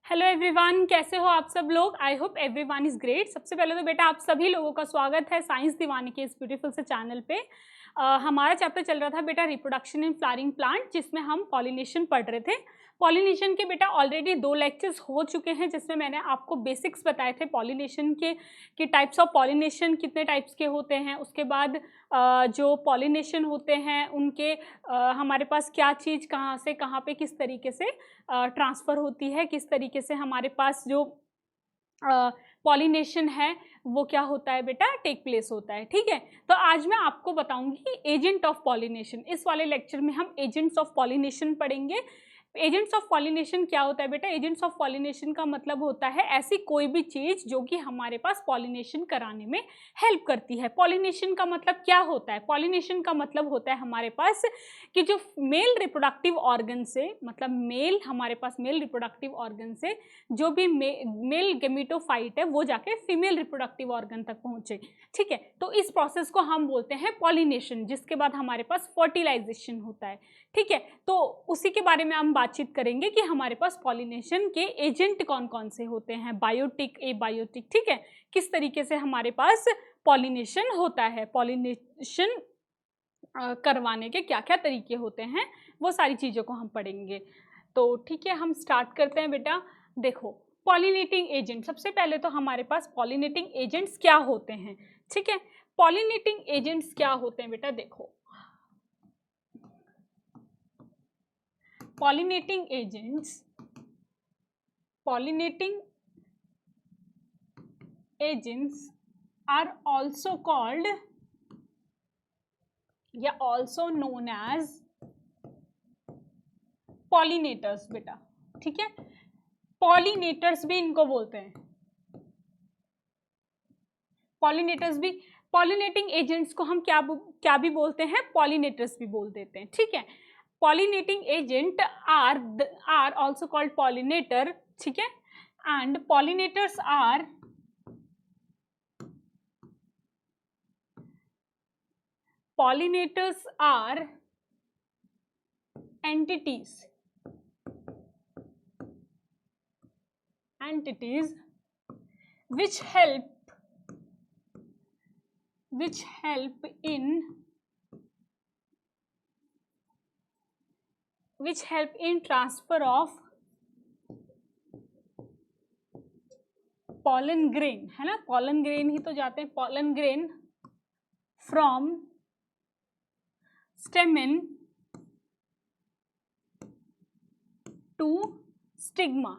Hello everyone, कैसे हो आप सब लोग। I hope everyone is great. सबसे पहले तो बेटा आप सभी लोगों का स्वागत है साइंस दीवानी के इस ब्यूटीफुल से चैनल पे। हमारा चैप्टर चल रहा था बेटा रिप्रोडक्शन इन फ्लावरिंग प्लांट, जिसमें हम पॉलिनेशन पढ़ रहे थे। पॉलिनेशन के बेटा ऑलरेडी 2 लेक्चर्स हो चुके हैं, जिसमें मैंने आपको बेसिक्स बताए थे पॉलिनेशन के टाइप्स ऑफ पॉलिनेशन कितने टाइप्स के होते हैं। उसके बाद जो पॉलिनेशन होते हैं उनके हमारे पास क्या चीज़ कहाँ से कहाँ पे किस तरीके से ट्रांसफ़र होती है, किस तरीके से हमारे पास जो पॉलिनेशन है वो क्या होता है बेटा, टेक प्लेस होता है। ठीक है, तो आज मैं आपको बताऊंगी एजेंट ऑफ पॉलिनेशन। इस वाले लेक्चर में हम एजेंट्स ऑफ पॉलिनेशन पढ़ेंगे। एजेंट्स ऑफ पॉलिनेशन क्या होता है बेटा? एजेंट्स ऑफ पॉलिनेशन का मतलब होता है ऐसी कोई भी चीज़ जो कि हमारे पास पॉलिनेशन कराने में हेल्प करती है। पॉलिनेशन का मतलब क्या होता है? पॉलिनेशन का मतलब होता है हमारे पास कि जो मेल रिप्रोडक्टिव ऑर्गन से, मतलब मेल हमारे पास मेल रिप्रोडक्टिव ऑर्गन से जो भी मेल गेमेटोफाइट है वो जाके फीमेल रिप्रोडक्टिव ऑर्गन तक पहुंचे। ठीक है, तो इस प्रोसेस को हम बोलते हैं पॉलिनेशन, जिसके बाद हमारे पास फर्टिलाइजेशन होता है। ठीक है, तो उसी के बारे में हम बातचीत करेंगे कि हमारे पास पॉलिनेशन के एजेंट कौन कौन से होते हैं, बायोटिक, एबायोटिक। ठीक है, किस तरीके से हमारे पास पॉलिनेशन होता है, पॉलिनेशन करवाने के क्या क्या तरीके होते हैं, वो सारी चीज़ों को हम पढ़ेंगे। तो ठीक है, हम स्टार्ट करते हैं बेटा। देखो, पॉलिनेटिंग एजेंट, सबसे पहले तो हमारे पास पॉलिनेटिंग एजेंट्स क्या होते हैं। ठीक है, पॉलिनेटिंग एजेंट्स क्या होते हैं बेटा? देखो, pollinating agents are also called या also known as pollinators बेटा। ठीक है, पॉलिनेटर्स भी इनको बोलते हैं। पॉलिनेटर्स भी, पॉलिनेटिंग एजेंट्स को हम क्या भी बोलते हैं? पॉलिनेटर्स भी बोल देते हैं। ठीक है, pollinating agent are also called pollinator. ठीक है, and pollinators are entities which help in transfer of pollen grain, है ना, pollen grain ही तो जाते हैं, pollen grain from stamen to stigma।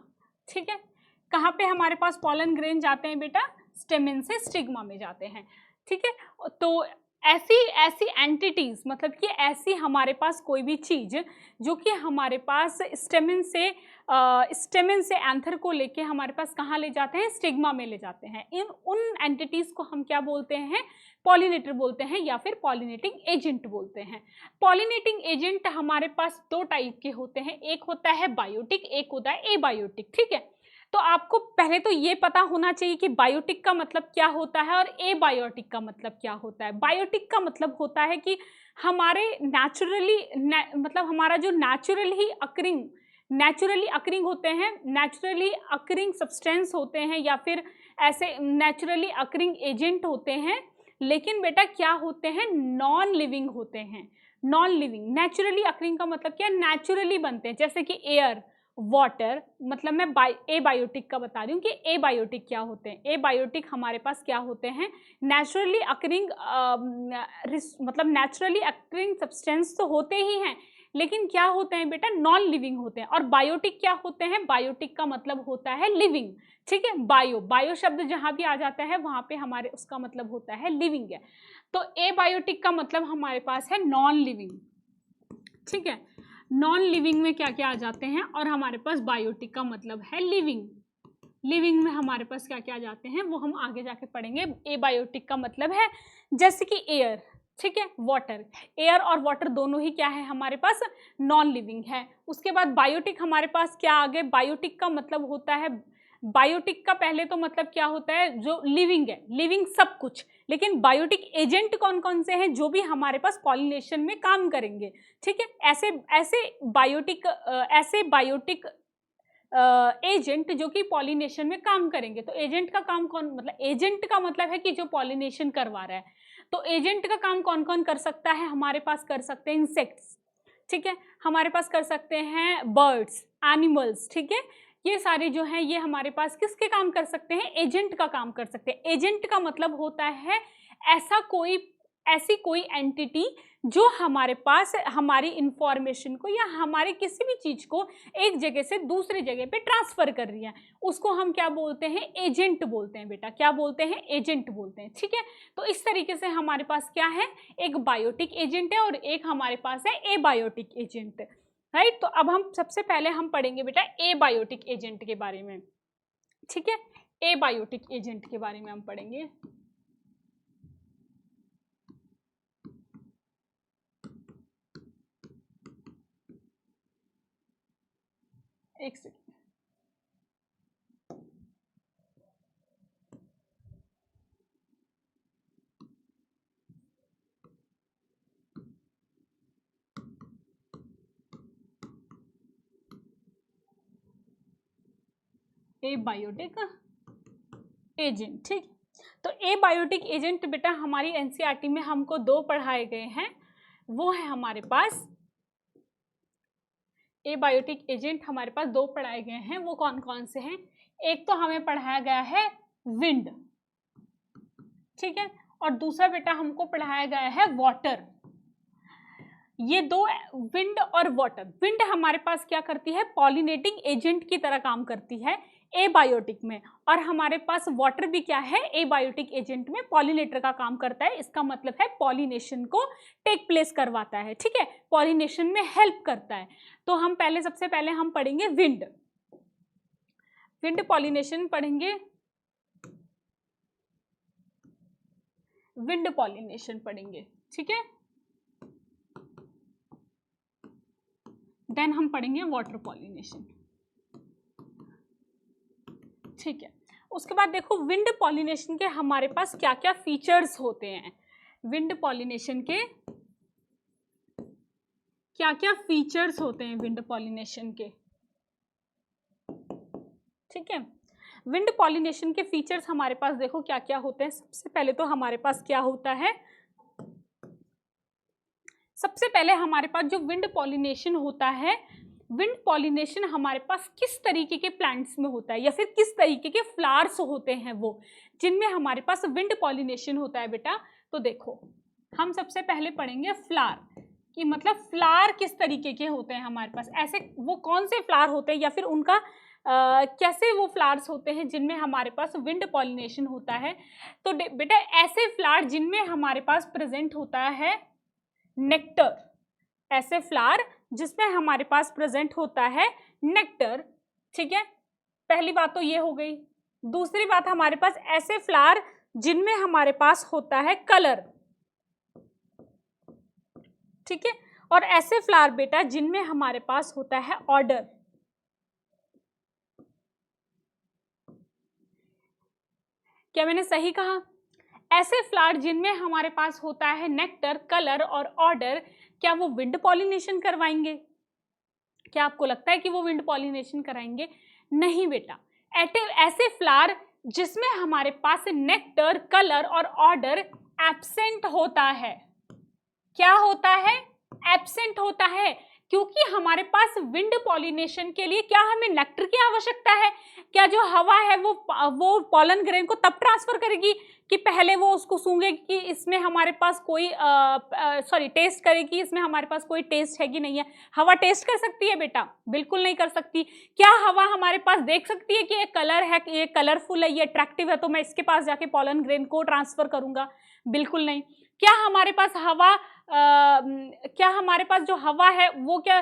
ठीक है, कहाँ पे हमारे पास pollen grain जाते हैं बेटा? स्टेमिन से स्टिग्मा में जाते हैं। ठीक है, तो ऐसी एंटिटीज, मतलब कि ऐसी हमारे पास कोई भी चीज जो कि हमारे पास स्टेमिन से एंथर को लेके हमारे पास कहाँ ले जाते हैं? स्टिग्मा में ले जाते हैं। उन एंटिटीज को हम क्या बोलते हैं? पॉलिनेटर बोलते हैं या फिर पॉलिनेटिंग एजेंट बोलते हैं। पॉलिनेटिंग एजेंट हमारे पास 2 टाइप के होते हैं, एक होता है बायोटिक, एक होता है एबायोटिक। ठीक है, तो आपको पहले तो ये पता होना चाहिए कि बायोटिक का मतलब क्या होता है और एबायोटिक का मतलब क्या होता है। बायोटिक का मतलब होता है कि हमारे मतलब हमारा जो नेचुरली अकरिंग होते हैं, नेचुरली अकरिंग सब्सटेंस होते हैं या फिर ऐसे नेचुरली अकरिंग एजेंट होते हैं, लेकिन बेटा क्या होते हैं? नॉन लिविंग होते हैं। नॉन लिविंग, नेचुरली अकरिंग का मतलब क्या? नेचुरली बनते हैं, जैसे कि एयर, वाटर। मतलब मैं एबायोटिक का बता रही हूँ कि एबायोटिक क्या होते हैं। एबायोटिक हमारे पास क्या होते हैं? नेचुरली अकरिंग, मतलब नेचुरली अकरिंग सब्सटेंस तो होते ही हैं, लेकिन क्या होते हैं बेटा? नॉन लिविंग होते हैं। और बायोटिक क्या होते हैं? बायोटिक का मतलब होता है लिविंग। ठीक है, बायो शब्द जहाँ भी आ जाता है वहाँ पे हमारे उसका मतलब होता है लिविंग है। तो एबायोटिक का मतलब हमारे पास है नॉन लिविंग। ठीक है, नॉन लिविंग में क्या क्या आ जाते हैं, और हमारे पास बायोटिक का मतलब है लिविंग। लिविंग में हमारे पास क्या क्या आ जाते हैं वो हम आगे जाके पढ़ेंगे। एबायोटिक का मतलब है जैसे कि एयर, ठीक है, वाटर। एयर और वाटर दोनों ही क्या है हमारे पास? नॉन लिविंग है। उसके बाद बायोटिक हमारे पास क्या आ गए? बायोटिक का मतलब होता है, बायोटिक का पहले तो मतलब क्या होता है? जो लिविंग है, लिविंग सब कुछ। लेकिन बायोटिक एजेंट कौन कौन से हैं? जो भी हमारे पास पॉलिनेशन में काम करेंगे। ठीक है, ऐसे बायोटिक एजेंट जो कि पॉलिनेशन में काम करेंगे। तो एजेंट का काम कौन, मतलब एजेंट का मतलब है कि जो पॉलिनेशन करवा रहा है। तो एजेंट का काम कौन कौन कर सकता है, हमारे पास कर सकते हैं इंसेक्ट्स, ठीक है, हमारे पास कर सकते हैं बर्ड्स, एनिमल्स, ठीक है, ये सारे जो हैं ये हमारे पास किसके काम कर सकते हैं, एजेंट का काम कर सकते हैं। एजेंट का मतलब होता है ऐसी कोई एंटिटी जो हमारे पास हमारी इंफॉर्मेशन को या हमारे किसी भी चीज को एक जगह से दूसरी जगह पे ट्रांसफर कर रही है, उसको हम क्या बोलते हैं, एजेंट बोलते हैं बेटा, क्या बोलते हैं, एजेंट बोलते हैं, ठीक है। तो इस तरीके से हमारे पास क्या है, एक बायोटिक एजेंट है और एक हमारे पास है एबायोटिक एजेंट, राइट। तो अब हम सबसे पहले हम पढ़ेंगे बेटा एबायोटिक एजेंट के बारे में, ठीक है, एबायोटिक एजेंट के बारे में हम पढ़ेंगे। एक सेकेंड, एबायोटिक एजेंट, ठीक। तो एबायोटिक एजेंट बेटा हमारी एनसीईआरटी में हमको 2 पढ़ाए गए हैं, वो है हमारे पास एबायोटिक एजेंट हमारे पास 2 पढ़ाए गए हैं, वो कौन कौन से हैं। एक तो हमें पढ़ाया गया है विंड, ठीक है, और दूसरा बेटा हमको पढ़ाया गया है वाटर। ये 2 विंड और वाटर, विंड हमारे पास क्या करती है, पॉलिनेटिंग एजेंट की तरह काम करती है एबायोटिक में, और हमारे पास वाटर भी क्या है, एबायोटिक एजेंट में पॉलिनेटर का काम करता है। इसका मतलब है पॉलिनेशन को टेक प्लेस करवाता है, ठीक है, पॉलिनेशन में हेल्प करता है। तो हम पहले सबसे पहले हम पढ़ेंगे विंड, विंड पॉलिनेशन पढ़ेंगे, विंड पॉलिनेशन पढ़ेंगे, ठीक है। देन हम पढ़ेंगे वाटर पॉलिनेशन, ठीक है। उसके बाद देखो विंड पॉलिनेशन के हमारे पास क्या क्या फीचर्स होते हैं, विंड पॉलिनेशन के क्या क्या फीचर्स होते हैं विंड पॉलिनेशन के, ठीक है। विंड पॉलिनेशन के फीचर्स हमारे पास देखो क्या क्या होते हैं। सबसे पहले तो हमारे पास क्या होता है, सबसे पहले हमारे पास जो विंड पॉलिनेशन होता है, विंड पॉलिनेशन हमारे पास किस तरीके के प्लांट्स में होता है या फिर किस तरीके के फ्लावर्स होते हैं वो जिनमें हमारे पास विंड पॉलिनेशन होता है बेटा। तो देखो हम सबसे पहले पढ़ेंगे फ्लावर कि मतलब फ्लावर किस तरीके के होते हैं हमारे पास, ऐसे वो कौन से फ्लावर होते हैं या फिर उनका कैसे वो फ्लावर्स होते हैं जिनमें हमारे पास विंड पॉलिनेशन होता है। तो बेटा ऐसे फ्लावर जिनमें हमारे पास प्रेजेंट होता है नेक्टर, ऐसे फ्लावर जिसमें हमारे पास प्रेजेंट होता है नेक्टर, ठीक है, पहली बात तो ये हो गई। दूसरी बात हमारे पास ऐसे फ्लावर जिनमें हमारे पास होता है कलर, ठीक है, और ऐसे फ्लावर बेटा जिनमें हमारे पास होता है ऑर्डर। क्या मैंने सही कहा? ऐसे फ्लावर जिनमें हमारे पास होता है नेक्टर, कलर और ऑर्डर, क्या वो विंड पॉलिनेशन करवाएंगे? क्या आपको लगता है कि वो विंड पॉलिनेशन कराएंगे? नहीं बेटा, ऐसे फ्लावर जिसमें हमारे पास नेक्टर, कलर और ऑर्डर एब्सेंट होता है। क्या होता है? एब्सेंट होता है, क्योंकि हमारे पास विंड पॉलिनेशन के लिए क्या हमें नेक्टर की आवश्यकता है? क्या जो हवा है वो पॉलन ग्रेन को तब ट्रांसफर करेगी कि पहले वो उसको सूंघेगी कि इसमें हमारे पास कोई टेस्ट करेगी इसमें हमारे पास कोई टेस्ट है कि नहीं है। हवा टेस्ट कर सकती है बेटा? बिल्कुल नहीं कर सकती। क्या हवा हमारे पास देख सकती है कि ये कलर है, ये कलरफुल है, ये अट्रैक्टिव है, तो मैं इसके पास जाके पॉलन ग्रेन को ट्रांसफर करूंगा? बिल्कुल नहीं। क्या हमारे पास जो हवा है वो क्या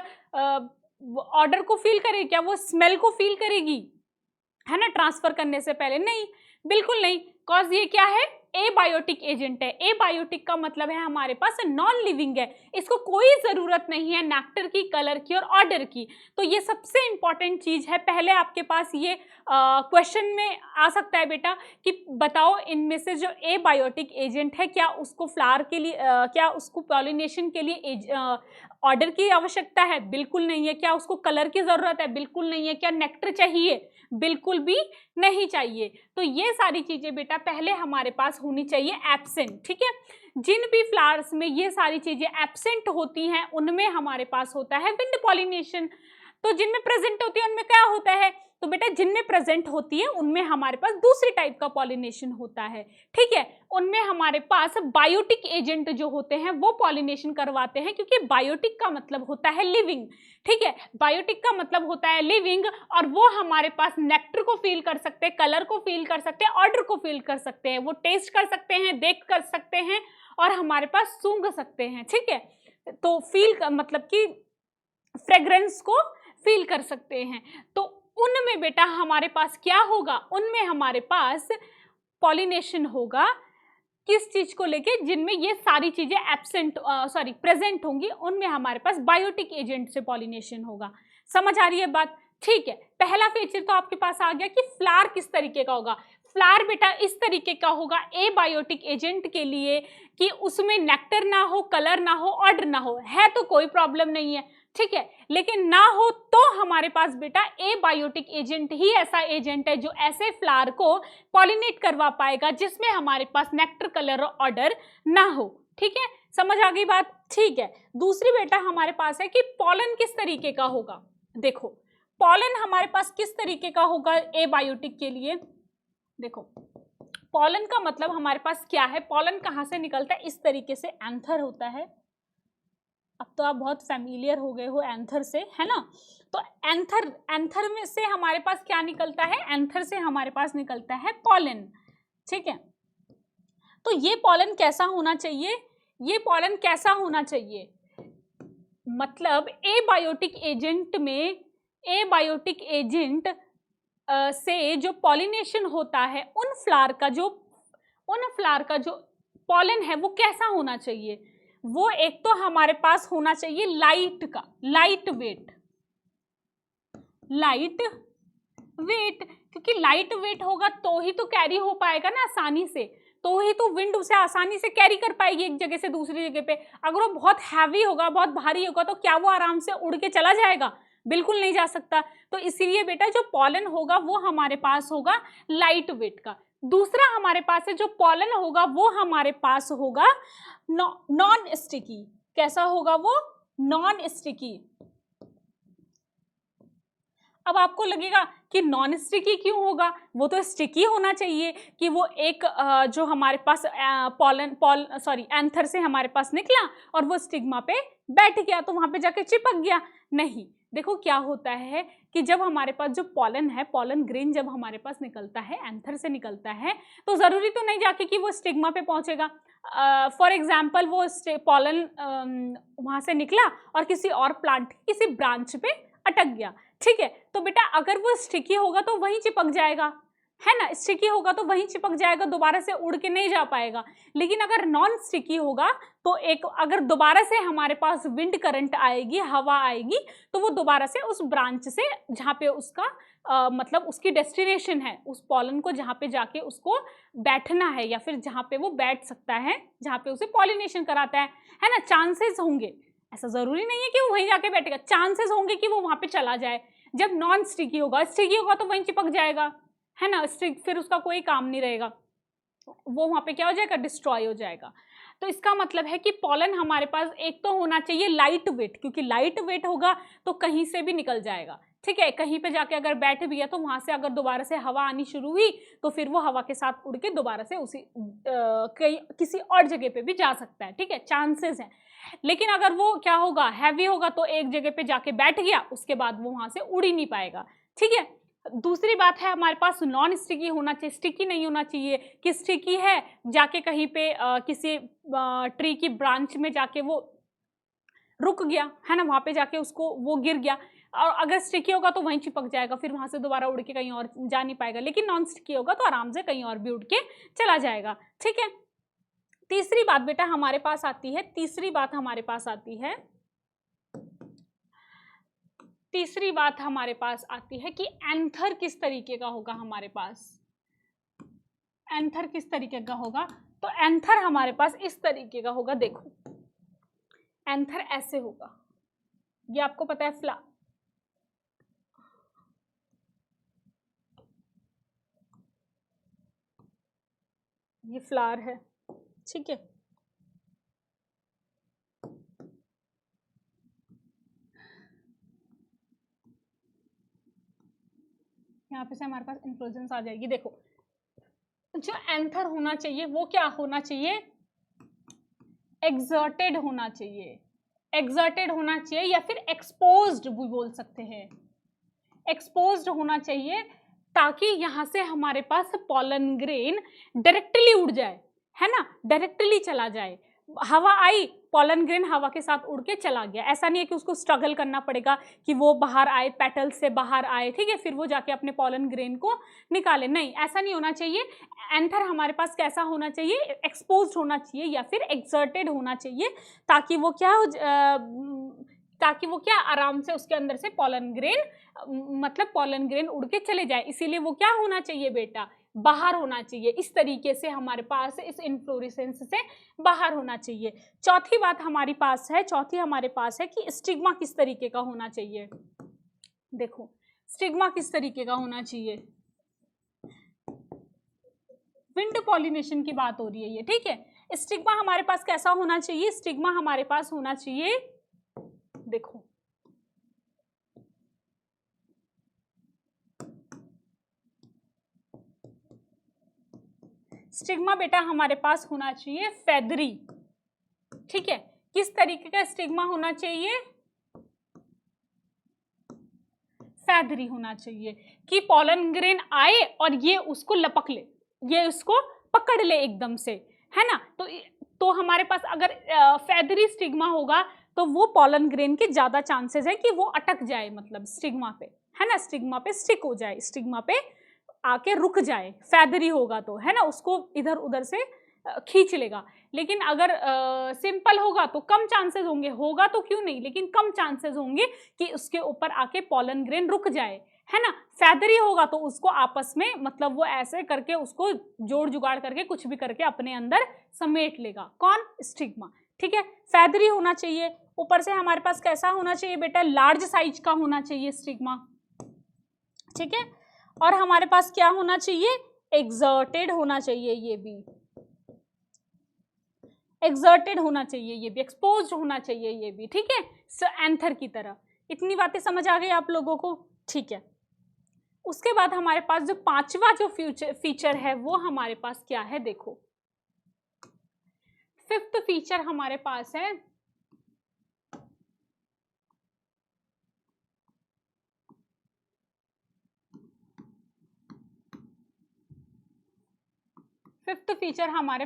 ऑर्डर को फील करेगी? क्या वो स्मेल को फील करेगी, है ना, ट्रांसफर करने से पहले? नहीं, बिल्कुल नहीं, कॉज ये क्या है, एबायोटिक एजेंट है। एबायोटिक का मतलब है हमारे पास नॉन लिविंग है, इसको कोई ज़रूरत नहीं है नेक्टर की, कलर की और ऑर्डर की। तो ये सबसे इंपॉर्टेंट चीज़ है। पहले आपके पास ये क्वेश्चन में आ सकता है बेटा कि बताओ इनमें से जो एबायोटिक एजेंट है क्या उसको फ्लावर के लिए क्या उसको पॉलिनेशन के लिए ऑर्डर की आवश्यकता है? बिल्कुल नहीं है। क्या उसको कलर की ज़रूरत है? बिल्कुल नहीं है। क्या नेक्टर चाहिए? बिल्कुल भी नहीं चाहिए। तो ये सारी चीज़ें बेटा पहले हमारे पास होनी चाहिए एब्सेंट, ठीक है। जिन भी फ्लावर्स में ये सारी चीज़ें एब्सेंट होती हैं उनमें हमारे पास होता है विंड पॉलिनेशन। तो जिनमें प्रेजेंट होती है उनमें क्या होता है? तो बेटा जिनमें प्रेजेंट होती है उनमें हमारे पास दूसरी टाइप का पॉलिनेशन होता है, ठीक है। उनमें हमारे पास बायोटिक एजेंट जो होते हैं वो पॉलिनेशन करवाते हैं, क्योंकि बायोटिक का मतलब होता है लिविंग, ठीक है। बायोटिक का मतलब होता है लिविंग, और वो हमारे पास नेक्टर को फील कर सकते हैं, कलर को फील कर सकते हैं, ऑर्डर को फील कर सकते हैं, वो टेस्ट कर सकते हैं, देख कर सकते हैं और हमारे पास सूंघ सकते हैं, ठीक है। तो फील मतलब कि फ्रेग्रेंस को फील कर सकते हैं। तो उनमें बेटा हमारे पास क्या होगा? उनमें हमारे पास पॉलिनेशन होगा किस चीज को लेके? जिनमें ये सारी चीजें प्रेजेंट होंगी उनमें हमारे पास बायोटिक एजेंट से पॉलिनेशन होगा। समझ आ रही है बात? ठीक है। पहला फीचर तो आपके पास आ गया कि फ्लावर किस तरीके का होगा। फ्लावर बेटा इस तरीके का होगा एबायोटिक एजेंट के लिए कि उसमें नेक्टर ना हो, कलर ना हो, ऑर्डर ना हो, है तो कोई प्रॉब्लम नहीं है, ठीक है। लेकिन ना हो तो हमारे पास बेटा एबायोटिक एजेंट ही ऐसा एजेंट है जो ऐसे फ्लावर को पॉलिनेट करवा पाएगा जिसमें हमारे पास नेक्टर, कलर और ऑर्डर ना हो, ठीक है। समझ आ गई बात? ठीक है। दूसरी बेटा हमारे पास है कि पॉलन किस तरीके का होगा। देखो पॉलन हमारे पास किस तरीके का होगा एबायोटिक के लिए। देखो पॉलन का मतलब हमारे पास क्या है? पॉलन कहाँ से निकलता है? इस तरीके से एंथर होता है। अब तो आप बहुत फैमिलियर हो गए हो एंथर से, है ना। तो एंथर में से हमारे पास क्या निकलता है? एंथर से हमारे पास निकलता है पॉलन, ठीक है। तो ये पॉलन कैसा होना चाहिए? ये पॉलन कैसा होना चाहिए? मतलब एबायोटिक एजेंट में, एबायोटिक एजेंट से जो पॉलिनेशन होता है उन फ्लावर का जो पॉलन है वो कैसा होना चाहिए? वो एक तो हमारे पास होना चाहिए लाइट वेट, क्योंकि लाइट वेट होगा तो ही तो कैरी हो पाएगा ना आसानी से, तो ही तो विंड उसे आसानी से कैरी कर पाएगी एक जगह से दूसरी जगह पे। अगर वो बहुत हैवी होगा, बहुत भारी होगा, तो क्या वो आराम से उड़ के चला जाएगा? बिल्कुल नहीं जा सकता। तो इसीलिए बेटा जो पॉलन होगा वो हमारे पास होगा लाइट वेट का। दूसरा हमारे पास है जो पॉलन होगा वो हमारे पास होगा नॉन स्टिकी। कैसा होगा वो? Non sticky. अब आपको लगेगा कि नॉन स्टिकी क्यों होगा? वो तो स्टिकी होना चाहिए कि वो एक जो हमारे पास एंथर से हमारे पास निकला और वो स्टिग्मा पे बैठ गया तो वहां पे जाके चिपक गया। नहीं, देखो क्या होता है कि जब हमारे पास जो पॉलन है, पॉलन ग्रेन जब हमारे पास निकलता है, एंथर से निकलता है, तो जरूरी तो नहीं जाके कि वो स्टिग्मा पे पहुंचेगा। फॉर एग्जाम्पल वो पॉलन वहां से निकला और किसी और प्लांट किसी ब्रांच पे अटक गया, ठीक है। तो बेटा अगर वो स्टिकी होगा तो वहीं चिपक जाएगा, है ना। स्टिकी होगा तो वहीं चिपक जाएगा, दोबारा से उड़ के नहीं जा पाएगा। लेकिन अगर नॉन स्टिकी होगा तो अगर दोबारा से हमारे पास विंड करंट आएगी, हवा आएगी, तो वो दोबारा से उस ब्रांच से जहाँ पे उसका मतलब उसकी डेस्टिनेशन है, उस पॉलन को जहाँ पे जाके उसको बैठना है या फिर जहाँ पे वो बैठ सकता है, जहाँ पे उसे पॉलिनेशन कराता है ना। चांसेस होंगे, ऐसा जरूरी नहीं है कि वो वहीं जाके बैठेगा, चांसेस होंगे कि वो वहाँ पे चला जाए। जब नॉन स्टिकी होगा, स्टिकी होगा तो वहीं चिपक जाएगा, है ना। फिर उसका कोई काम नहीं रहेगा, वो वहाँ पे क्या हो जाएगा? डिस्ट्रॉय हो जाएगा। तो इसका मतलब है कि पॉलन हमारे पास एक तो होना चाहिए लाइट वेट, क्योंकि लाइट वेट होगा तो कहीं से भी निकल जाएगा, ठीक है। कहीं पे जाके अगर बैठ भी है तो वहां से अगर दोबारा से हवा आनी शुरू हुई तो फिर वो हवा के साथ उड़ के दोबारा से उसी किसी और जगह पे भी जा सकता है, ठीक है, चांसेस हैं। लेकिन अगर वो क्या होगा? हैवी होगा तो एक जगह पे जाके बैठ गया, उसके बाद वो वहां से उड़ ही नहीं पाएगा, ठीक है। दूसरी बात है हमारे पास नॉन स्टिकी होना चाहिए, स्टिकी नहीं होना चाहिए कि स्टिकी है जाके कहीं पे किसी ट्री की ब्रांच में जाके वो रुक गया, है ना, वहां पे जाके उसको वो गिर गया। और अगर स्टिकी होगा तो वहीं चिपक जाएगा, फिर वहां से दोबारा उड़ के कहीं और जा नहीं पाएगा। लेकिन नॉन स्टिकी होगा तो आराम से कहीं और भी उड़ के चला जाएगा। ठीक है, तीसरी बात बेटा हमारे पास आती है, तीसरी बात हमारे पास आती है कि एंथर किस तरीके का होगा हमारे पास। एंथर किस तरीके का होगा? तो एंथर हमारे पास इस तरीके का होगा। देखो एंथर ऐसे होगा, ये आपको पता है ये फ्लावर है। ठीक है, यहाँ पे से हमारे पास इन्फ्लोरेसेंस आ जाएगी। देखो जो एंथर होना चाहिए वो क्या होना चाहिए? एक्सर्टेड होना चाहिए, एक्सर्टेड होना चाहिए या फिर एक्सपोज्ड भी बोल सकते हैं। एक्सपोज्ड होना चाहिए ताकि यहां से हमारे पास पॉलन ग्रेन डायरेक्टली उड़ जाए, है ना, डायरेक्टली चला जाए। हवा आई, पॉलन ग्रेन हवा के साथ उड़ के चला गया। ऐसा नहीं है कि उसको स्ट्रगल करना पड़ेगा कि वो बाहर आए, पेटल से बाहर आए, ठीक है, फिर वो जाके अपने पॉलन ग्रेन को निकाले। नहीं, ऐसा नहीं होना चाहिए। एंथर हमारे पास कैसा होना चाहिए? एक्सपोज्ड होना चाहिए या फिर एक्सर्टेड होना चाहिए ताकि वो क्या आराम से उसके अंदर से पॉलन ग्रेन उड़ के चले जाए। इसीलिए वो क्या होना चाहिए बेटा? बाहर होना चाहिए। इस तरीके से हमारे पास इस इन्फ्लोरेसेंस से बाहर होना चाहिए। चौथी हमारे पास है कि स्टिग्मा किस तरीके का होना चाहिए। देखो स्टिग्मा किस तरीके का होना चाहिए। विंड पॉलिनेशन की बात हो रही है ये, ठीक है। स्टिग्मा हमारे पास कैसा होना चाहिए? स्टिग्मा हमारे पास होना चाहिए, देखो स्टिग्मा बेटा हमारे पास होना चाहिए फेदरी। ठीक है, किस तरीके का स्टिग्मा होना चाहिए? फेदरी होना चाहिए कि पॉलन ग्रेन आए और ये उसको लपक ले, ये उसको पकड़ ले एकदम से, है ना। तो हमारे पास अगर फेदरी स्टिग्मा होगा तो वो पॉलन ग्रेन के ज्यादा चांसेस है कि वो अटक जाए, मतलब स्टिग्मा पे, है ना, स्टिग्मा पे स्टिक हो जाए, स्टिग्मा पे आके रुक जाए। फेदरी होगा तो, है ना, उसको इधर उधर से खींच लेगा। लेकिन अगर सिंपल होगा तो कम चांसेस होंगे, होगा तो क्यों नहीं, लेकिन कम चांसेस होंगे कि उसके ऊपर आके पॉलन ग्रेन रुक जाए, है ना। फेदरी होगा तो उसको आपस में, मतलब वो ऐसे करके उसको जोड़ जुगाड़ करके कुछ भी करके अपने अंदर समेट लेगा। कौन? स्टिग्मा। ठीक है, फेदरी होना चाहिए। ऊपर से हमारे पास कैसा होना चाहिए बेटा? लार्ज साइज का होना चाहिए स्टिग्मा। ठीक है, और हमारे पास क्या होना चाहिए? एक्सर्टेड होना चाहिए, ये भी एक्सर्टेड होना चाहिए, ये भी एक्सपोज्ड होना चाहिए, ये भी। ठीक है, एंथर की तरह। इतनी बातें समझ आ गई आप लोगों को? ठीक है, उसके बाद हमारे पास जो पांचवा जो फीचर है वो हमारे पास क्या है? देखो फिफ्थ फीचर हमारे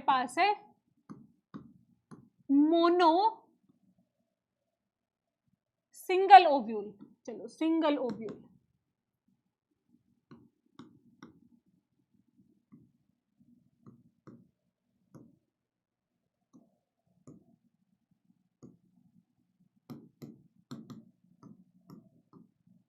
पास है मोनो सिंगल ओव्यूल। चलो सिंगल ओव्यूल।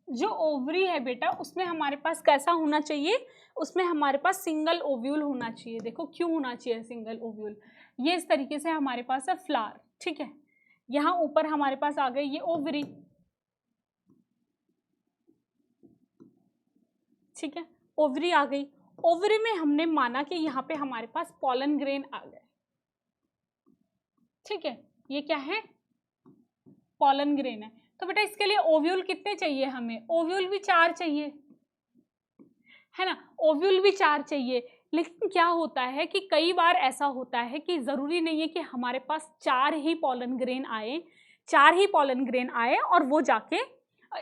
जो ओवरी है बेटा उसमें हमारे पास कैसा होना चाहिए? उसमें हमारे पास सिंगल ओव्यूल होना चाहिए। देखो क्यों होना चाहिए सिंगल ओव्यूल? ये इस तरीके से हमारे पास है फ्लावर। ठीक है, यहाँ ऊपर हमारे पास आ गई ये ओवरी। ठीक है, ओवरी आ गई। ओवरी में हमने माना कि यहाँ पे हमारे पास पॉलन ग्रेन आ गए। ठीक है, ये क्या है? पॉलन ग्रेन है। तो बेटा इसके लिए ओव्यूल कितने चाहिए हमें? ओव्यूल भी 4 चाहिए, है ना, ओव्यूल भी 4 चाहिए। लेकिन क्या होता है कि कई बार ऐसा होता है कि जरूरी नहीं है कि हमारे पास 4 ही पॉलन ग्रेन आए और वो जाके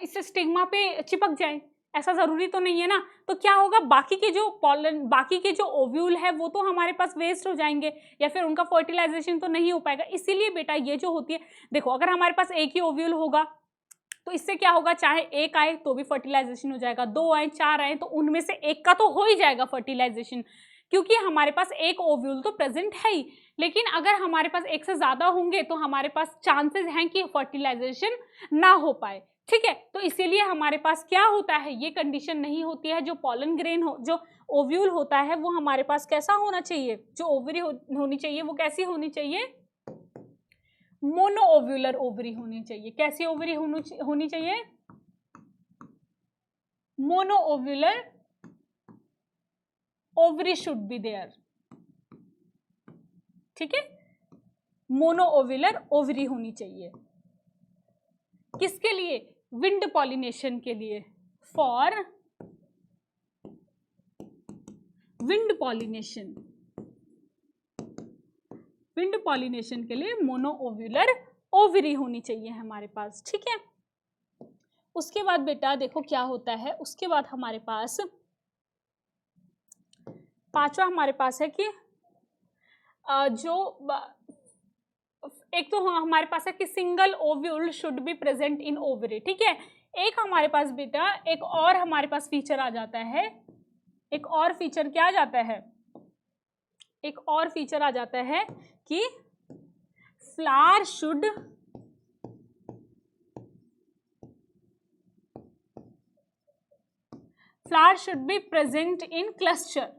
इस स्टिग्मा पे चिपक जाए, ऐसा जरूरी तो नहीं है ना। तो क्या होगा? बाकी के जो ओव्यूल है वो तो हमारे पास वेस्ट हो जाएंगे या फिर उनका फर्टिलाइजेशन तो नहीं हो पाएगा। इसीलिए बेटा ये जो होती है, देखो अगर हमारे पास एक ही ओव्यूल होगा तो इससे क्या होगा, चाहे एक आए तो भी फर्टिलाइजेशन हो जाएगा, 2 आए 4 आए तो उनमें से एक का तो हो ही जाएगा फर्टिलाइजेशन, क्योंकि हमारे पास एक ओव्यूल तो प्रेजेंट है ही। लेकिन अगर हमारे पास एक से ज्यादा होंगे तो हमारे पास चांसेस हैं कि फर्टिलाइजेशन ना हो पाए, ठीक है। तो इसीलिए हमारे पास क्या होता है, ये कंडीशन नहीं होती है। जो पॉलन ग्रेन जो ओव्यूल होता है वो हमारे पास कैसा होना चाहिए, जो ओवरी होनी चाहिए वो कैसी होनी चाहिए, मोनो ओव्यूलर ओवरी होनी चाहिए। कैसी ओवरी होनी चाहिए, mono ovular ovary should be there, ठीक है। मोनो ओव्यूलर ओवरी होनी चाहिए, किसके लिए, विंड पॉलिनेशन के लिए, for wind pollination, wind pollination के लिए मोनो ओव्यूलर ओवरी होनी चाहिए हमारे पास, ठीक है। उसके बाद बेटा देखो क्या होता है, उसके बाद हमारे पास पांचवा हमारे पास है कि जो एक तो हमारे पास है कि single ovule should be present in ovary, ठीक है। एक हमारे पास बेटा एक और हमारे पास फीचर आ जाता है, एक और फीचर क्या आ जाता है, एक और फीचर आ जाता है कि flower should be present in cluster.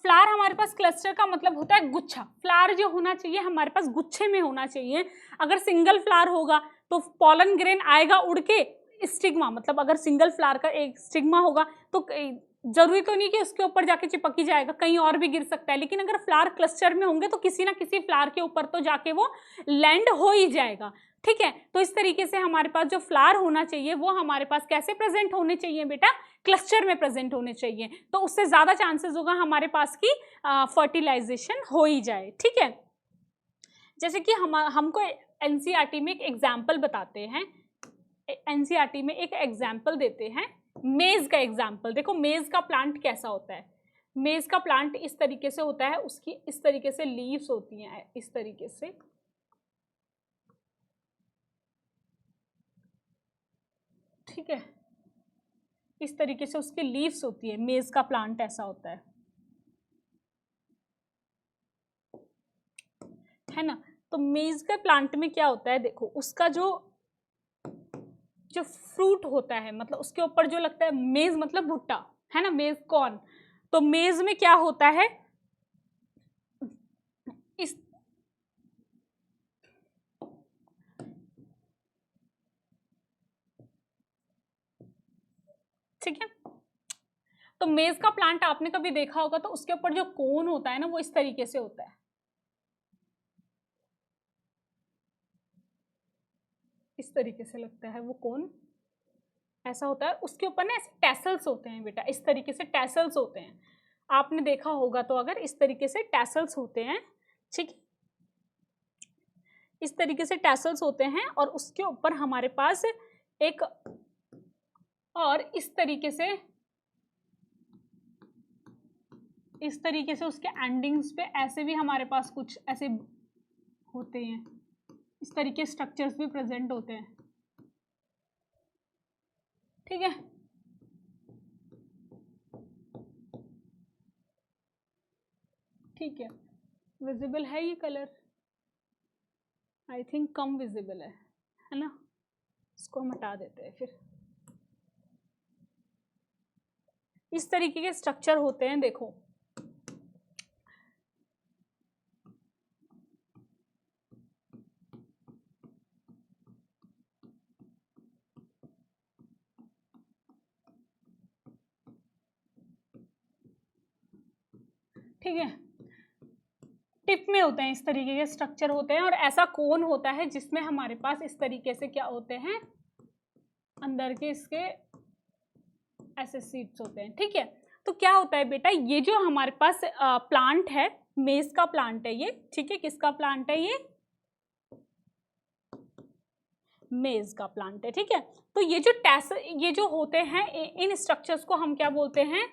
Flower हमारे पास क्लस्टर का मतलब होता है गुच्छा, फ्लावर जो होना चाहिए हमारे पास गुच्छे में होना चाहिए। अगर सिंगल फ्लावर होगा तो पॉलन ग्रेन आएगा उड़ के स्टिग्मा, मतलब अगर सिंगल फ्लावर का एक स्टिग्मा होगा तो जरूरी तो नहीं कि उसके ऊपर जाके चिपक ही जाएगा, कहीं और भी गिर सकता है। लेकिन अगर फ्लावर क्लस्टर में होंगे तो किसी ना किसी फ्लावर के ऊपर तो जाके वो लैंड हो ही जाएगा, ठीक है। तो इस तरीके से हमारे पास जो फ्लावर होना चाहिए वो हमारे पास कैसे प्रेजेंट होने चाहिए बेटा, क्लस्टर में प्रेजेंट होने चाहिए, तो उससे ज्यादा चांसेस होगा हमारे पास की फर्टिलाइजेशन हो ही जाए, ठीक है। जैसे कि हमको एनसीईआरटी में एक एग्जाम्पल बताते हैं, एनसीईआरटी में एक एग्जाम्पल देते हैं मेज का एग्जाम्पल। देखो मेज का प्लांट कैसा होता है, मेज का प्लांट इस तरीके से होता है, उसकी इस तरीके से लीव्स होती हैं, इस तरीके से, ठीक है, इस तरीके से उसकी लीव्स होती है, मेज का प्लांट ऐसा होता है ना। तो मेज के प्लांट में क्या होता है, देखो उसका जो फ्रूट होता है, मतलब उसके ऊपर जो लगता है, मेज मतलब भुट्टा है ना, मेज कॉर्न, तो मेज में क्या होता है, इस ठीक है। तो मेज का प्लांट आपने कभी देखा होगा तो उसके ऊपर जो कोन होता है ना वो इस तरीके से होता है, इस तरीके से लगता है वो कोन, ऐसा होता है। उसके ऊपर ना ऐसे टैसल्स होते हैं बेटा, इस तरीके से टैसल्स होते हैं, आपने देखा होगा तो, अगर इस तरीके से टैसल्स होते हैं, ठीक, इस तरीके से टैसल्स होते हैं, और उसके ऊपर हमारे पास एक और इस तरीके से उसके एंडिंग्स पे ऐसे भी हमारे पास कुछ ऐसे होते हैं, इस तरीके स्ट्रक्चर्स भी प्रेजेंट होते हैं, ठीक है। ठीक है, विजिबल है ये colour, I think come visible है ना, इसको हम हटा देते हैं फिर। इस तरीके के स्ट्रक्चर होते हैं, देखो ठीक है, टिप में होते हैं, इस तरीके के स्ट्रक्चर होते हैं, और ऐसा कोन होता है जिसमें हमारे पास इस तरीके से क्या होते हैं, अंदर के इसके ऐसे सीड्स होते हैं, ठीक है। तो क्या होता है बेटा, ये जो हमारे पास प्लांट है, मेज का प्लांट है ये, ठीक है, किसका प्लांट है ये, मेज का प्लांट है, ठीक है। तो ये जो ये जो होते हैं, इन स्ट्रक्चर्स को हम क्या बोलते हैं,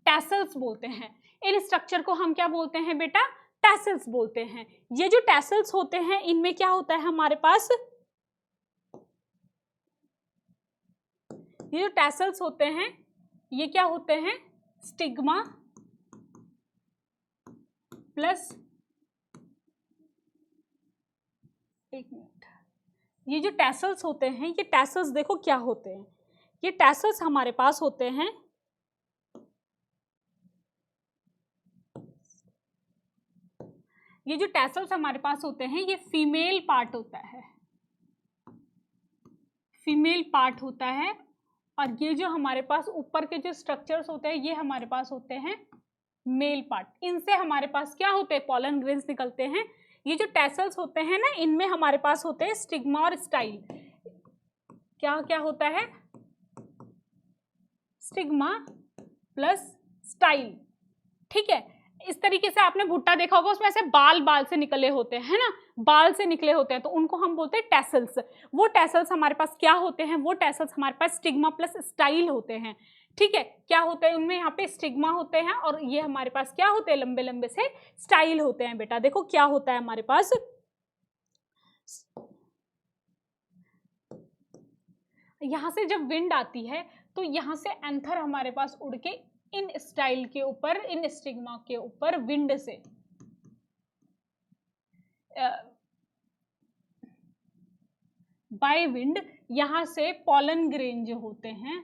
टैसल्स बोलते हैं। इन स्ट्रक्चर को हम क्या बोलते हैं बेटा, टैसल्स बोलते हैं। ये जो टैसल्स होते हैं इनमें क्या होता है हमारे पास, ये जो टैसल्स होते हैं ये क्या होते हैं, स्टिग्मा प्लस, एक मिनट, ये जो टैसल्स होते हैं, ये टैसल्स देखो क्या होते हैं, ये टैसल्स हमारे पास होते हैं ये जो टैसल्स हमारे पास होते हैं ये फीमेल पार्ट होता है, फीमेल पार्ट होता है, और ये जो हमारे पास ऊपर के जो स्ट्रक्चर्स होते हैं ये हमारे पास होते हैं मेल पार्ट। इनसे हमारे पास क्या होते हैं, पॉलन ग्रेन्स निकलते हैं। ये जो टैसल्स होते हैं ना, इनमें हमारे पास होते हैं स्टिग्मा और स्टाइल। क्या क्या होता है, स्टिग्मा प्लस स्टाइल, ठीक है। इस तरीके से आपने भुट्टा देखा होगा, उसमें ऐसे बाल बाल से निकले होते हैं ना, बाल से निकले होते हैं, तो उनको हम बोलते हैं टैसल्स। वो टैसल्स हमारे पास क्या होते हैं, वो टैसल्स हमारे पास स्टिग्मा प्लस स्टाइल होते हैं, ठीक है। क्या होता है उनमें, यहाँ पे स्टिग्मा होते हैं और ये हमारे पास क्या होते हैं, लंबे लंबे से स्टाइल होते हैं। बेटा देखो क्या होता है हमारे पास, यहाँ से जब विंड आती है तो यहाँ से एंथर हमारे पास उड़ के इन स्टाइल के ऊपर, इन स्टिग्मा के ऊपर विंड से बाय विंड यहाँ से पॉलन ग्रेन जो होते हैं,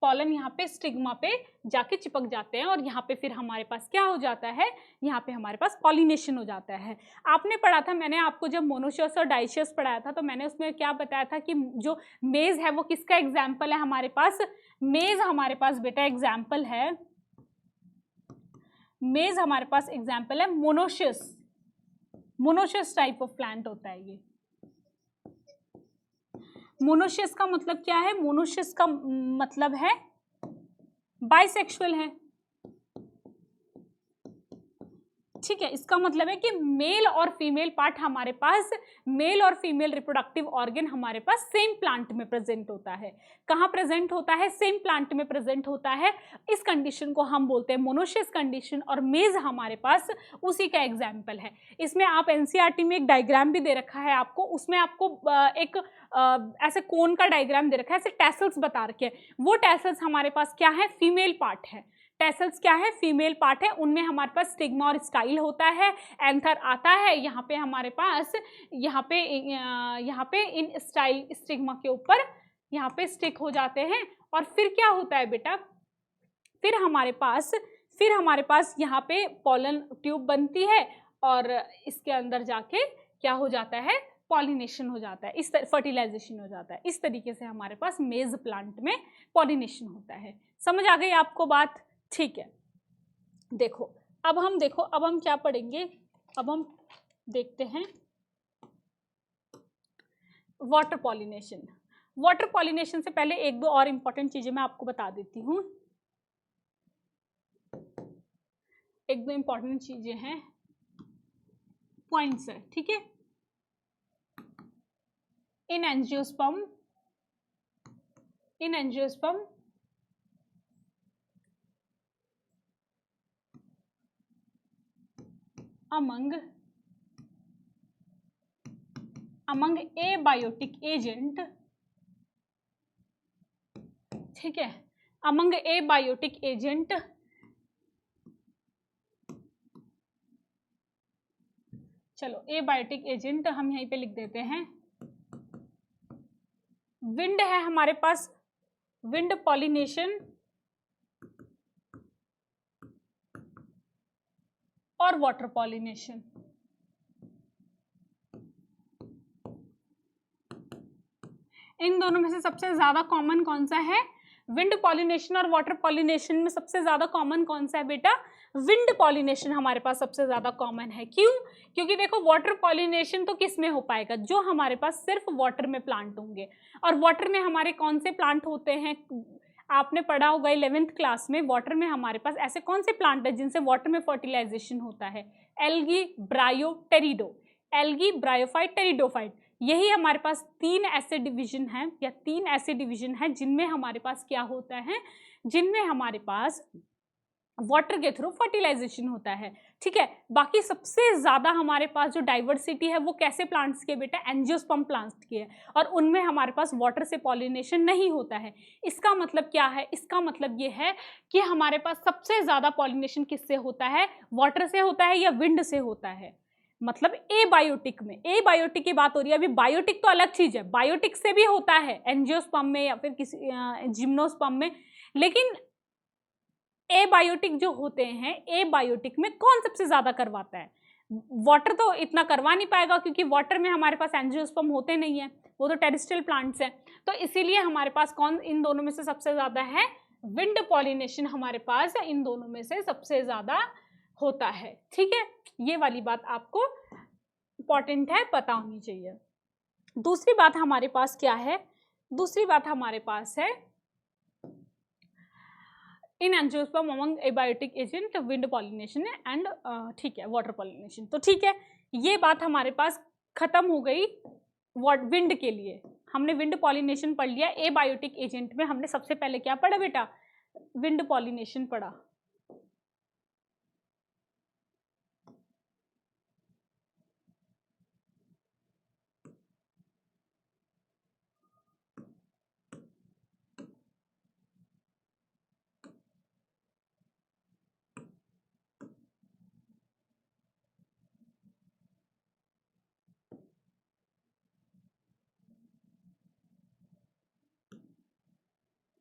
पॉलन यहाँ पे स्टिग्मा पे जाके चिपक जाते हैं और यहाँ पे फिर हमारे पास क्या हो जाता है, यहाँ पे हमारे पास पॉलिनेशन हो जाता है। आपने पढ़ा था, मैंने आपको जब मोनोशियस और डाइशियस पढ़ाया था तो मैंने उसमें क्या बताया था कि जो मेज है वो किसका एग्जाम्पल है हमारे पास, मेज हमारे पास बेटा एग्जाम्पल है, मेज हमारे पास एग्जाम्पल है monoecious, monoecious type of plant होता है ये। मोनोशियस का मतलब क्या है, मोनोशियस का मतलब है बाइसेक्सुअल है, ठीक है। इसका मतलब है कि मेल और फीमेल पार्ट हमारे पास, मेल और फीमेल रिप्रोडक्टिव ऑर्गन हमारे पास सेम प्लांट में प्रेजेंट होता है। कहाँ प्रेजेंट होता है, सेम प्लांट में प्रेजेंट होता है। इस कंडीशन को हम बोलते हैं मोनोशियस कंडीशन, और मेज हमारे पास उसी का एग्जाम्पल है। इसमें आप एनसीईआरटी में एक डायग्राम भी दे रखा है आपको, उसमें आपको एक ऐसे कोन का डायग्राम दे रखा है, ऐसे टैसल्स बता रखे हैं। वो टैसल्स हमारे पास क्या है, फीमेल पार्ट है। टैसल्स क्या है, फीमेल पार्ट है, उनमें हमारे पास स्टिग्मा और स्टाइल होता है। एंथर आता है यहाँ पे हमारे पास, यहाँ पे इन स्टाइल स्टिग्मा के ऊपर यहाँ पे स्टिक हो जाते हैं, और फिर क्या होता है बेटा, फिर हमारे पास यहाँ पे पॉलन ट्यूब बनती है और इसके अंदर जाके क्या हो जाता है, पॉलिनेशन हो जाता है, इस फर्टिलाइजेशन हो जाता है। इस तरीके से हमारे पास मेज प्लांट में पॉलिनेशन होता है। समझ आ गई आपको बात, ठीक है। देखो अब हम क्या पढ़ेंगे, अब हम देखते हैं वाटर पॉलिनेशन। वाटर पॉलिनेशन से पहले एक दो और इंपॉर्टेंट चीजें मैं आपको बता देती हूँ, एक दो इंपॉर्टेंट चीजें हैं, पॉइंट्स है, ठीक है। इन एंजियोस्पर्म among abiotic agent, ठीक है, among abiotic agent चलो एबायोटिक एजेंट हम यहीं पे लिख देते हैं। विंड है हमारे पास, विंड पॉलिनेशन और वाटर पॉलिनेशन। इन दोनों में से सबसे ज्यादा कॉमन कौन सा है, विंड पॉलिनेशन और वाटर पॉलिनेशन में सबसे ज्यादा कॉमन कौन सा है बेटा, विंड पॉलिनेशन हमारे पास सबसे ज्यादा कॉमन है। क्यों, क्योंकि देखो वाटर पॉलिनेशन तो किस में हो पाएगा, जो हमारे पास सिर्फ वाटर में प्लांट होंगे, और वाटर में हमारे कौन से प्लांट होते हैं, आपने पढ़ा होगा 11th क्लास में, वाटर में हमारे पास ऐसे कौन से प्लांट है जिनसे वाटर में फर्टिलाइजेशन होता है, एल्गी, ब्रायो, टेरिडो, एल्गी, ब्रायोफाइट, टेरिडोफाइट। यही हमारे पास तीन ऐसे डिवीजन हैं जिनमें हमारे पास क्या होता है, जिनमें हमारे पास वाटर के थ्रू फर्टिलाइजेशन होता है, ठीक है। बाकी सबसे ज़्यादा हमारे पास जो डाइवर्सिटी है वो कैसे प्लांट्स की है बेटा, एंजियोस्पर्म प्लांट्स की है, और उनमें हमारे पास वाटर से पॉलिनेशन नहीं होता है। इसका मतलब क्या है, इसका मतलब ये है कि हमारे पास सबसे ज़्यादा पॉलिनेशन किससे होता है, वाटर से होता है या विंड से होता है। मतलब एबायोटिक में, एबायोटिक की बात हो रही है, अभी बायोटिक तो अलग चीज़ है, बायोटिक से भी होता है एंजियोस्पर्म में या फिर किसी जिम्नोस्पर्म में, लेकिन एबायोटिक जो होते हैं, एबायोटिक में कौन सबसे ज्यादा करवाता है, वाटर तो इतना करवा नहीं पाएगा क्योंकि वाटर में हमारे पास एंजियोस्पर्म होते नहीं है, वो तो टेरेस्ट्रियल प्लांट्स हैं। तो इसीलिए हमारे पास कौन इन दोनों में से सबसे ज्यादा है, विंड पॉलिनेशन हमारे पास इन दोनों में से सबसे ज्यादा होता है, ठीक है। ये वाली बात आपको इंपॉर्टेंट है, पता होनी चाहिए। दूसरी बात हमारे पास क्या है, दूसरी बात हमारे पास है इन angiosperm among abiotic agent wind pollination and, ठीक है, वाटर पॉलिनेशन। तो ठीक है, ये बात हमारे पास खत्म हो गई विंड के लिए। हमने विंड पॉलिनेशन पढ़ लिया। एबायोटिक एजेंट में हमने सबसे पहले क्या पढ़ा बेटा, विंड पॉलिनेशन पढ़ा।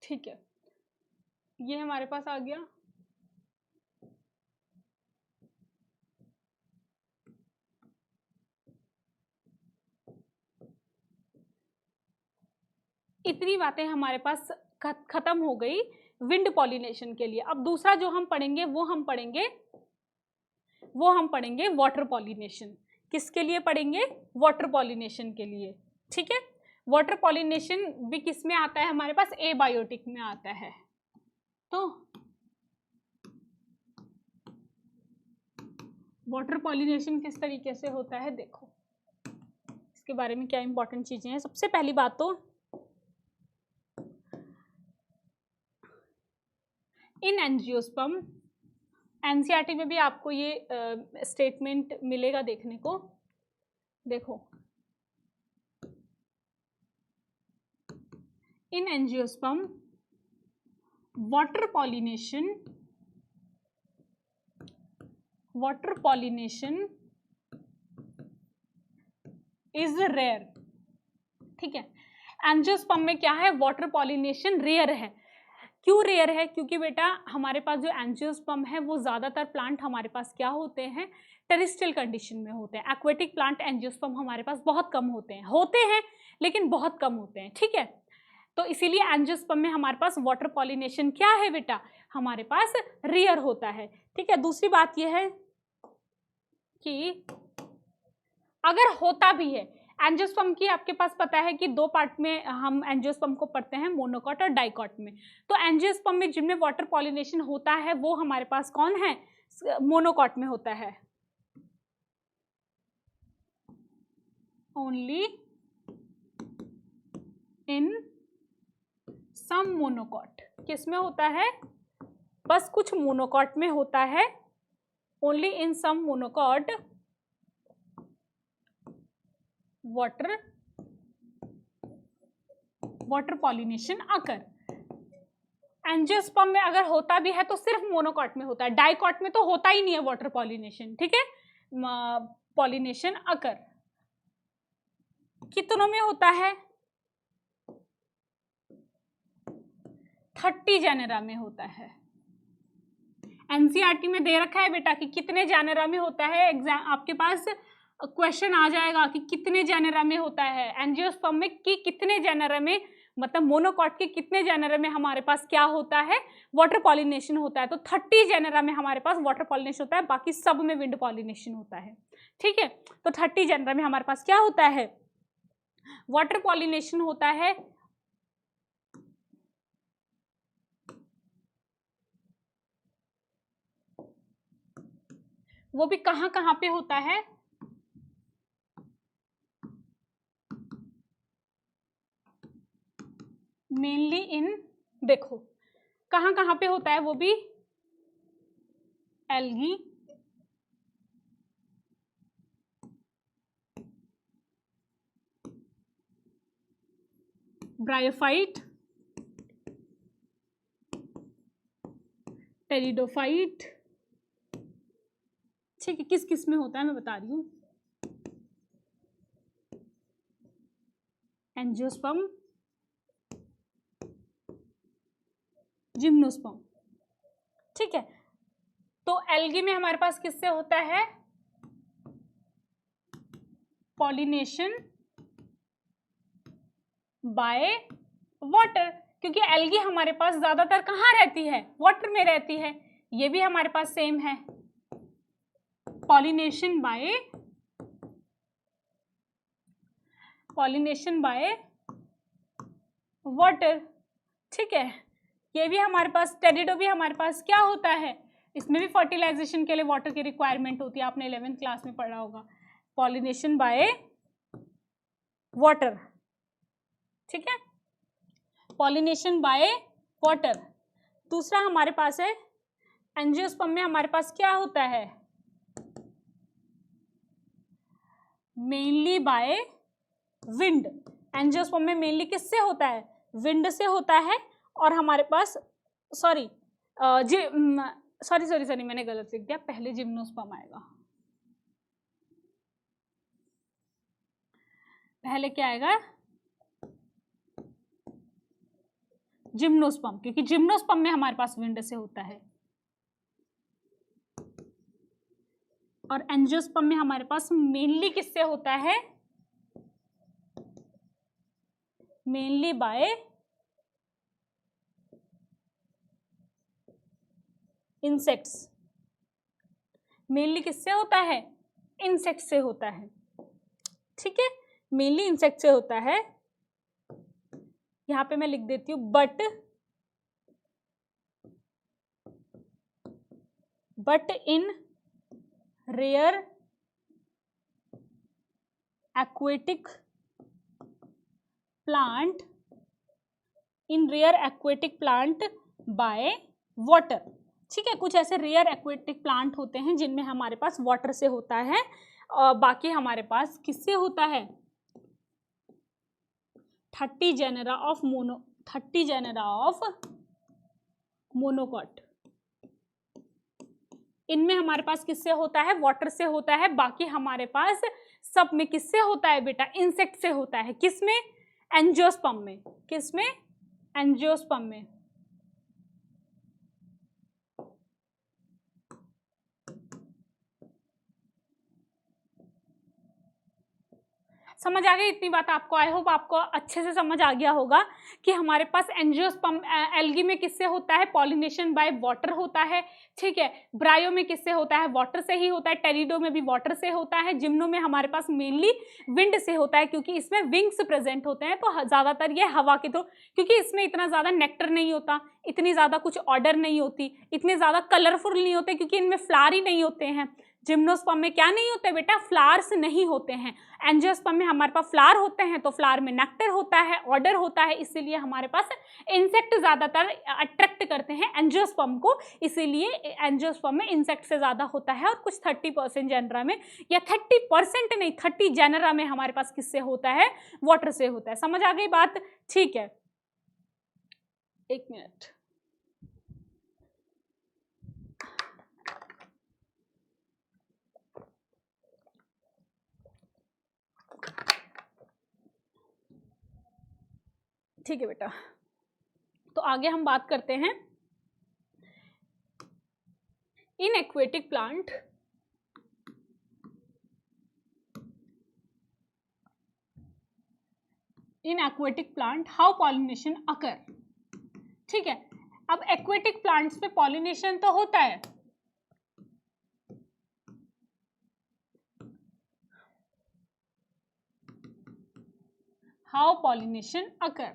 ठीक है, ये हमारे पास आ गया। इतनी बातें हमारे पास खत्म हो गई विंड पॉलिनेशन के लिए। अब दूसरा जो हम पढ़ेंगे वो हम पढ़ेंगे वाटर पॉलिनेशन। किसके लिए पढ़ेंगे, वाटर पॉलिनेशन के लिए, ठीक है। वाटर पॉलिनेशन भी किस में आता है हमारे पास, एबायोटिक में आता है। तो वाटर पॉलिनेशन किस तरीके से होता है, देखो इसके बारे में क्या इंपॉर्टेंट चीजें हैं। सबसे पहली बात तो इन एंजियोस्पर्म, एनसीईआरटी में भी आपको ये स्टेटमेंट मिलेगा देखने को। देखो, in angiosperm water pollination is rare, ठीक है। एंजियोस्पर्म में क्या है, वाटर पॉलिनेशन रेयर है। क्यों रेयर है, क्योंकि बेटा हमारे पास जो एंजियोस्पर्म है वो ज़्यादातर प्लांट हमारे पास क्या होते हैं, टेरेस्ट्रियल कंडीशन में होते हैं। एक्वेटिक प्लांट एंजियोस्पर्म हमारे पास बहुत कम होते हैं लेकिन बहुत कम होते हैं, ठीक है। तो इसीलिए एंजियोस्पर्म में हमारे पास वाटर पॉलिनेशन क्या है बेटा, हमारे पास रेयर होता है, ठीक है। दूसरी बात यह है कि अगर होता भी है, एंजियोस्पर्म की आपके पास पता है कि दो पार्ट में हम एंजियोस्पर्म को पढ़ते हैं, मोनोकॉट और डाइकॉट में। तो एंजियोस्पर्म में जिनमें वाटर पॉलिनेशन होता है वो हमारे पास कौन है, मोनोकॉट में होता है। ओनली इन सम मोनोकॉट, किस में होता है, बस कुछ मोनोकॉट में होता है। Only in some monocot water pollination occur. Angiosperm में अगर होता भी है तो सिर्फ मोनोकॉट में होता है, डाइकॉट में तो होता ही नहीं है वाटर पॉलिनेशन, ठीक है। पॉलिनेशन अकर कितनों में होता है, 30 जेनेरा में होता है। एनसीईआरटी में दे रखा है बेटा कि कितने जेनेरा में होता है, एग्जाम आपके पास क्वेश्चन आ जाएगा कि कितने जेनेरा में होता है एंजियोस्पर्म में, कि कितने जेनेरा में, मतलब मोनोकॉट के कितने जेनेरा में हमारे पास क्या होता है, वाटर पॉलिनेशन होता है। तो 30 जेनेरा में हमारे पास वाटर पॉलिनेशन होता है, बाकी सब में विंड पॉलिनेशन होता है, ठीक है। तो 30 जेनेरा में हमारे पास क्या होता है, वाटर पॉलिनेशन होता है। वो भी कहाँ कहाँ पे होता है, मेनली इन, देखो कहाँ कहाँ पे होता है वो भी, एल्गी, ब्रायोफाइट, टेरिडोफाइट। ठीक है, किस किस में होता है मैं बता रही हूँ। Angiosperm, gymnosperm. ठीक है, तो एल्गी में हमारे पास किससे होता है? पॉलिनेशन बाय वाटर, क्योंकि एल्गी हमारे पास ज्यादातर कहाँ रहती है? वाटर में रहती है। ये भी हमारे पास सेम है, पॉलिनेशन बाय वाटर। ठीक है, ये भी हमारे पास, टेरिडो भी हमारे पास क्या होता है? इसमें भी फर्टिलाइजेशन के लिए वाटर की रिक्वायरमेंट होती है, आपने 11th क्लास में पढ़ा होगा, पॉलिनेशन बाय वाटर। ठीक है, पॉलिनेशन बाय वाटर। दूसरा हमारे पास है एंजियोस्पर्म में हमारे पास क्या होता है? Mainly by wind. एंजियोस्पर्म में मेनली किससे होता है? विंड से होता है। और हमारे पास सॉरी मैंने गलत लिख दिया, पहले जिम्नोस्पर्म आएगा। पहले क्या आएगा? जिम्नोस्पर्म, क्योंकि जिम्नोस्पर्म में हमारे पास विंड से होता है। और एंजियोस्पर्म में हमारे पास मेनली किससे होता है? Mainly by insects. मेनली किससे होता है? इंसेक्ट से होता है। ठीक है, मेनली इंसेक्ट से होता है। यहां पे मैं लिख देती हूं but in rare aquatic plant by water. ठीक है, कुछ ऐसे रेयर एक्वेटिक प्लांट होते हैं जिनमें हमारे पास वाटर से होता है, और बाकी हमारे पास किससे होता है? 30 जेनेरा ऑफ मोनोकॉट। इनमें हमारे पास किससे होता है? वाटर से होता है। बाकी हमारे पास सब में किससे होता है बेटा? इंसेक्ट से होता है। किसमें? एंजियोस्पर्म में। किसमें? एंजियोस्पर्म में। समझ आ गई इतनी बात आपको? आई होप आपको अच्छे से समझ आ गया होगा कि हमारे पास एंजियोस्पर्म एल्गी में किससे होता है? पॉलिनेशन बाय वाटर होता है। ठीक है, ब्रायो में किससे होता है? वाटर से ही होता है। टेरिडो में भी वाटर से होता है। जिम्नो में हमारे पास मेनली विंड से होता है, क्योंकि इसमें विंग्स प्रेजेंट होते हैं, तो ज्यादातर ये हवा के थ्रू, क्योंकि इसमें इतना ज्यादा नेक्टर नहीं होता, इतनी ज्यादा कुछ ऑर्डर नहीं होती, इतने ज्यादा कलरफुल नहीं होते, क्योंकि इनमें फ्लावर ही नहीं होते हैं। जिम्नोस्पर्म में क्या नहीं होते बेटा? फ्लावर्स नहीं होते हैं। एंजियोस्पर्म में हमारे पास फ्लावर होते हैं, तो फ्लावर में नेक्टर होता है, ऑर्डर होता है, इसीलिए हमारे पास इंसेक्ट ज्यादातर अट्रैक्ट करते हैं एंजियोस्पर्म को, इसीलिए एंजियोस्पर्म में इंसेक्ट से ज्यादा होता है। और कुछ 30% जेनरा में, या 30% नहीं, 30 जेनरा में हमारे पास किससे होता है? वाटर से होता है। समझ आ गई बात? ठीक है, एक मिनट। ठीक है बेटा, तो आगे हम बात करते हैं in aquatic plant how pollination occur. ठीक है, अब एक्वेटिक प्लांट्स पे पॉलिनेशन तो होता है, how pollination occur.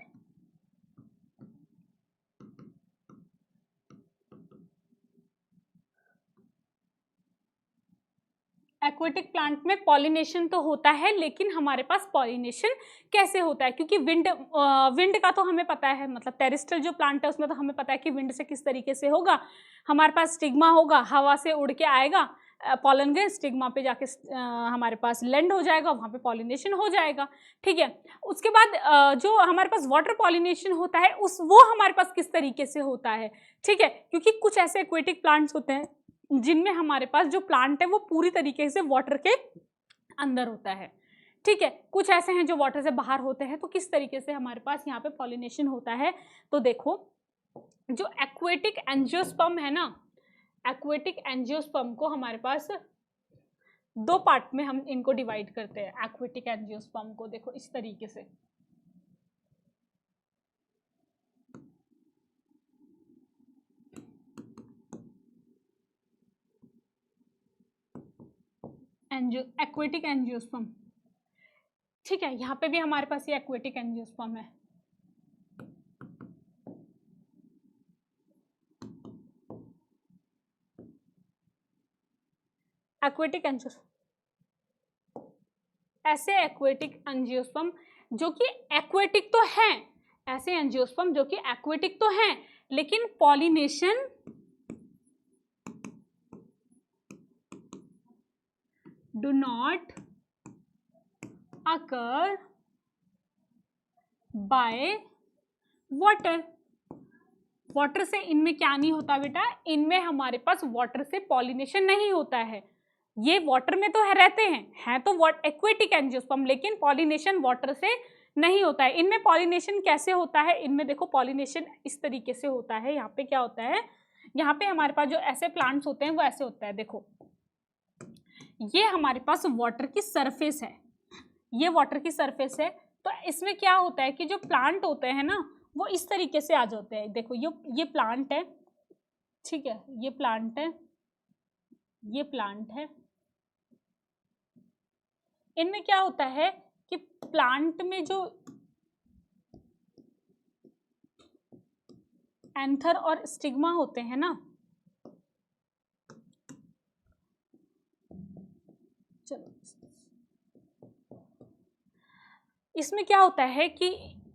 Aquatic plant में पॉलिनेशन तो होता है, लेकिन हमारे पास पॉलिनेशन कैसे होता है, क्योंकि विंड का तो हमें पता है, मतलब टेरेस्ट्रियल जो प्लांट है उसमें तो हमें पता है कि विंड से किस तरीके से होगा। हमारे पास स्टिग्मा होगा, हवा से उड़ के आएगा पॉलन ग्रेन, स्टिग्मा पे जाके हमारे पास लैंड हो जाएगा, वहाँ पे पॉलिनेशन हो जाएगा। ठीक है, उसके बाद जो हमारे पास वाटर पॉलिनेशन होता है वो हमारे पास किस तरीके से होता है। ठीक है, क्योंकि कुछ ऐसे एक्वेटिक प्लांट्स होते हैं जिनमें हमारे पास जो प्लांट है वो पूरी तरीके से वाटर के अंदर होता है। ठीक है, कुछ ऐसे हैं जो वाटर से बाहर होते हैं। तो किस तरीके से हमारे पास यहाँ पे पॉलिनेशन होता है, तो देखो जो एक्वेटिक एंजियोस्पर्म है ना, एक्वेटिक एंजियोस्पर्म को हमारे पास दो पार्ट में हम इनको डिवाइड करते हैं। एक्वेटिक एंजियोस्पर्म को देखो इस तरीके से, एक्वेटिक एंजियोस्पर्म। ठीक है, यहाँ पे भी हमारे पास ये एक्वेटिक एंजियोस्पर्म है। एक्वेटिक एंजियोस्पर्म, ऐसे एक्वेटिक एंजियोस्पर्म जो कि एक्वेटिक तो हैं, ऐसे एंजियोस्पर्म जो कि एक्वेटिक तो हैं, लेकिन pollination do not occur by water। Water से इनमें क्या नहीं होता बेटा, इनमें हमारे पास वाटर से पॉलिनेशन नहीं होता है। ये वाटर में तो रहते हैं तो एक्वेटिक एंजियोस्पर्म, लेकिन पॉलिनेशन वाटर से नहीं होता है। इनमें पॉलिनेशन कैसे होता है, इनमें देखो पॉलिनेशन इस तरीके से होता है। यहाँ पे क्या होता है, यहाँ पे हमारे पास जो ऐसे प्लांट्स होते हैं वो ऐसे होता है। देखो ये हमारे पास वाटर की सरफेस है, ये वाटर की सरफेस है। तो इसमें क्या होता है कि जो प्लांट होते हैं ना वो इस तरीके से आ जाते हैं। देखो ये प्लांट है, ठीक है, ये प्लांट है, ये प्लांट है। इनमें क्या होता है कि प्लांट में जो एंथर और स्टिग्मा होते हैं ना, चलो इसमें क्या होता है कि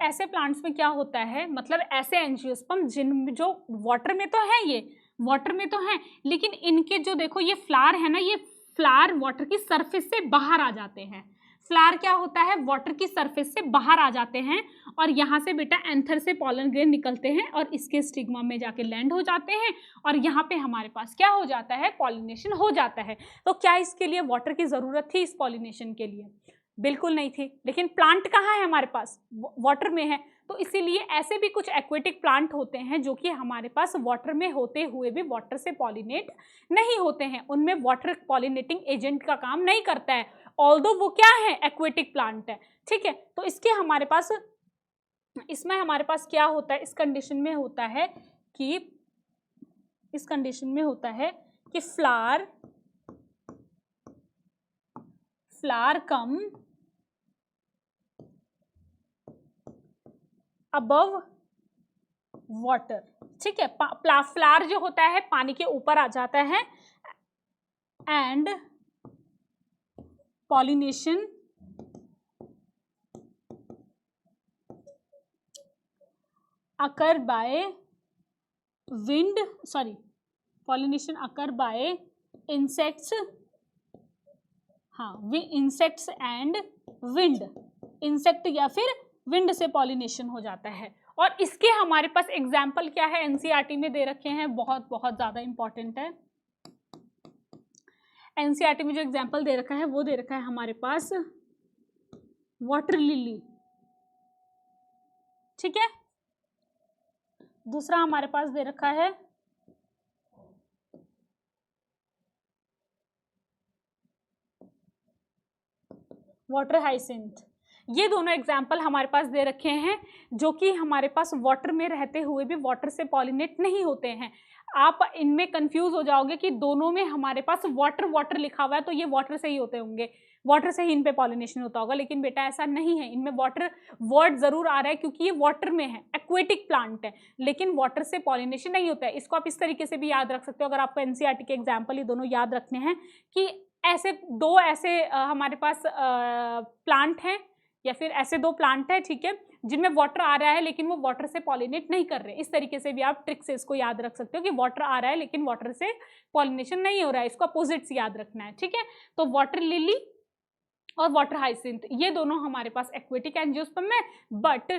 ऐसे प्लांट्स में क्या होता है, मतलब ऐसे एंजियोस्पर्म जिन जो वाटर में तो है, ये वाटर में तो है, लेकिन इनके जो देखो ये फ्लावर है ना, ये फ्लावर वाटर की सरफेस से बाहर आ जाते हैं। फ्लावर क्या होता है, वाटर की सरफेस से बाहर आ जाते हैं और यहाँ से बेटा एंथर से पॉलन ग्रेन निकलते हैं और इसके स्टिग्मा में जाके लैंड हो जाते हैं और यहाँ पे हमारे पास क्या हो जाता है, पॉलिनेशन हो जाता है। तो क्या इसके लिए वाटर की ज़रूरत थी इस पॉलिनेशन के लिए? बिल्कुल नहीं थी। लेकिन प्लांट कहाँ है हमारे पास, वाटर में है। तो इसीलिए ऐसे भी कुछ एक्वेटिक प्लांट होते हैं जो कि हमारे पास वाटर में होते हुए भी वाटर से पॉलिनेट नहीं होते हैं, उनमें वाटर पॉलिनेटिंग एजेंट का काम नहीं करता है, ऑल्दो वो क्या है, एक्वेटिक प्लांट है। ठीक है, तो इसके हमारे पास, इसमें हमारे पास क्या होता है, इस कंडीशन में होता है कि, इस कंडीशन में होता है कि फ्लावर कम अबव वाटर। ठीक है, फ्लावर जो होता है पानी के ऊपर आ जाता है and pollination occur by wind, sorry, pollination occur by insects, हाँ, इंसेक्ट्स एंड विंड, इंसेक्ट या फिर विंड से पॉलिनेशन हो जाता है। और इसके हमारे पास एग्जाम्पल क्या है, एनसीईआरटी में दे रखे हैं, बहुत बहुत ज़्यादा इंपॉर्टेंट है। एनसीईआरटी में जो एग्जाम्पल दे रखा है वो दे रखा है हमारे पास वाटर लिली। ठीक है, दूसरा हमारे पास दे रखा है वाटर हाइसिंथ। ये दोनों एग्जाम्पल हमारे पास दे रखे हैं जो कि हमारे पास वाटर में रहते हुए भी वाटर से पॉलिनेट नहीं होते हैं। आप इनमें कंफ्यूज हो जाओगे कि दोनों में हमारे पास वाटर वाटर लिखा हुआ है तो ये वाटर से ही होते होंगे, वाटर से ही इन पे पॉलिनेशन होता होगा, लेकिन बेटा ऐसा नहीं है। इनमें वाटर वर्ड जरूर आ रहा है क्योंकि ये वाटर में है, एक्वेटिक प्लांट है, लेकिन वाटर से पॉलिनेशन नहीं होता है। इसको आप इस तरीके से भी याद रख सकते हो, अगर आपको एनसीईआरटी के एग्जाम्पल ये दोनों याद रखने हैं कि ऐसे दो ऐसे हमारे पास प्लांट हैं, या फिर ऐसे दो प्लांट है, ठीक है, जिनमें वाटर आ रहा है लेकिन वो वाटर से पॉलिनेट नहीं कर रहे। इस तरीके से भी आप ट्रिक से इसको याद रख सकते हो कि वाटर आ रहा है लेकिन वाटर से पॉलिनेशन नहीं हो रहा है, इसको अपोजिट्स याद रखना है, ठीक है। तो वाटर लिली और वाटर हाइसिंथ ये दोनों हमारे पास एक्वेटिक एंजियोस्पर्म है, but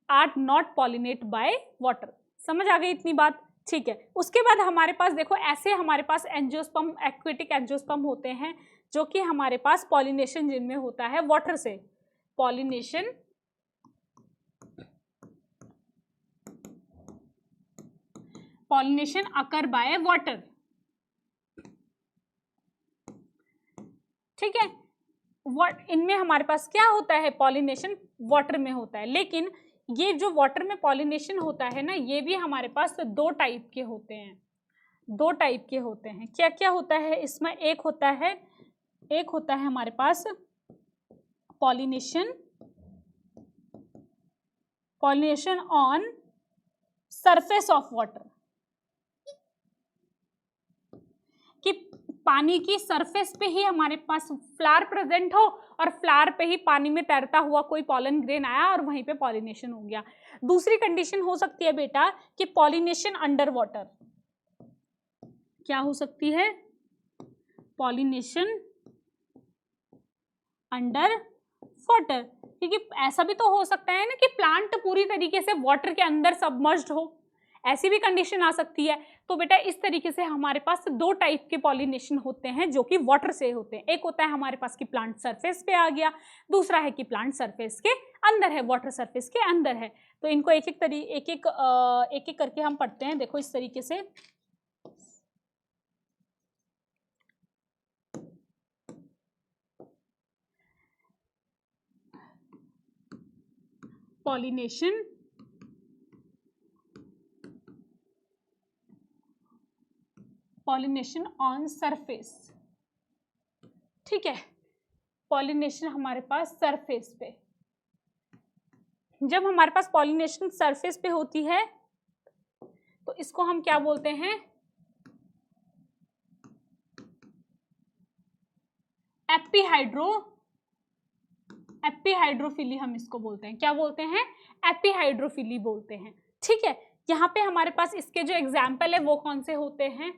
are not pollinate by water. समझ आ गई इतनी बात, ठीक है। उसके बाद हमारे पास देखो ऐसे हमारे पास एंजियोस्पर्म, एक्वेटिक एंजियोस्पर्म होते हैं जो कि हमारे पास पॉलिनेशन जिनमें होता है वाटर से, पॉलिनेशन अकर बाय वाटर, ठीक है। इनमें हमारे पास क्या होता है, पॉलिनेशन वाटर में होता है, लेकिन ये जो वाटर में पॉलिनेशन होता है ना, ये भी हमारे पास दो टाइप के होते हैं, दो टाइप के होते हैं। क्या क्या होता है इसमें, एक होता है हमारे पास pollination on surface of water, कि पानी की सरफेस पे ही हमारे पास फ्लावर प्रेजेंट हो और फ्लावर पे ही पानी में तैरता हुआ कोई पॉलन ग्रेन आया और वहीं पे पॉलिनेशन हो गया। दूसरी कंडीशन हो सकती है बेटा कि पॉलिनेशन अंडर वाटर, क्या हो सकती है, पॉलिनेशन अंडर वाटर, क्योंकि ऐसा भी तो हो सकता है ना कि प्लांट पूरी तरीके से वाटर के अंदर सबमर्ज्ड हो, ऐसी भी कंडीशन आ सकती है। तो बेटा इस तरीके से हमारे पास दो टाइप के पॉलिनेशन होते हैं जो कि वाटर से होते हैं। एक होता है हमारे पास कि प्लांट सरफेस पे आ गया, दूसरा है कि प्लांट सरफेस के अंदर है, वाटर सरफेस के अंदर है। तो इनको एक एक करके हम पढ़ते हैं। देखो इस तरीके से पॉलिनेशन ऑन सरफेस, ठीक है। पॉलिनेशन हमारे पास सरफेस पे, जब हमारे पास पॉलिनेशन सरफेस पे होती है तो इसको हम क्या बोलते हैं, एपीहाइड्रोफिली हम इसको बोलते हैं। क्या बोलते हैं, एपीहाइड्रोफिली बोलते हैं, ठीक है। यहाँ पे हमारे पास इसके जो एग्जाम्पल है वो कौन से होते हैं,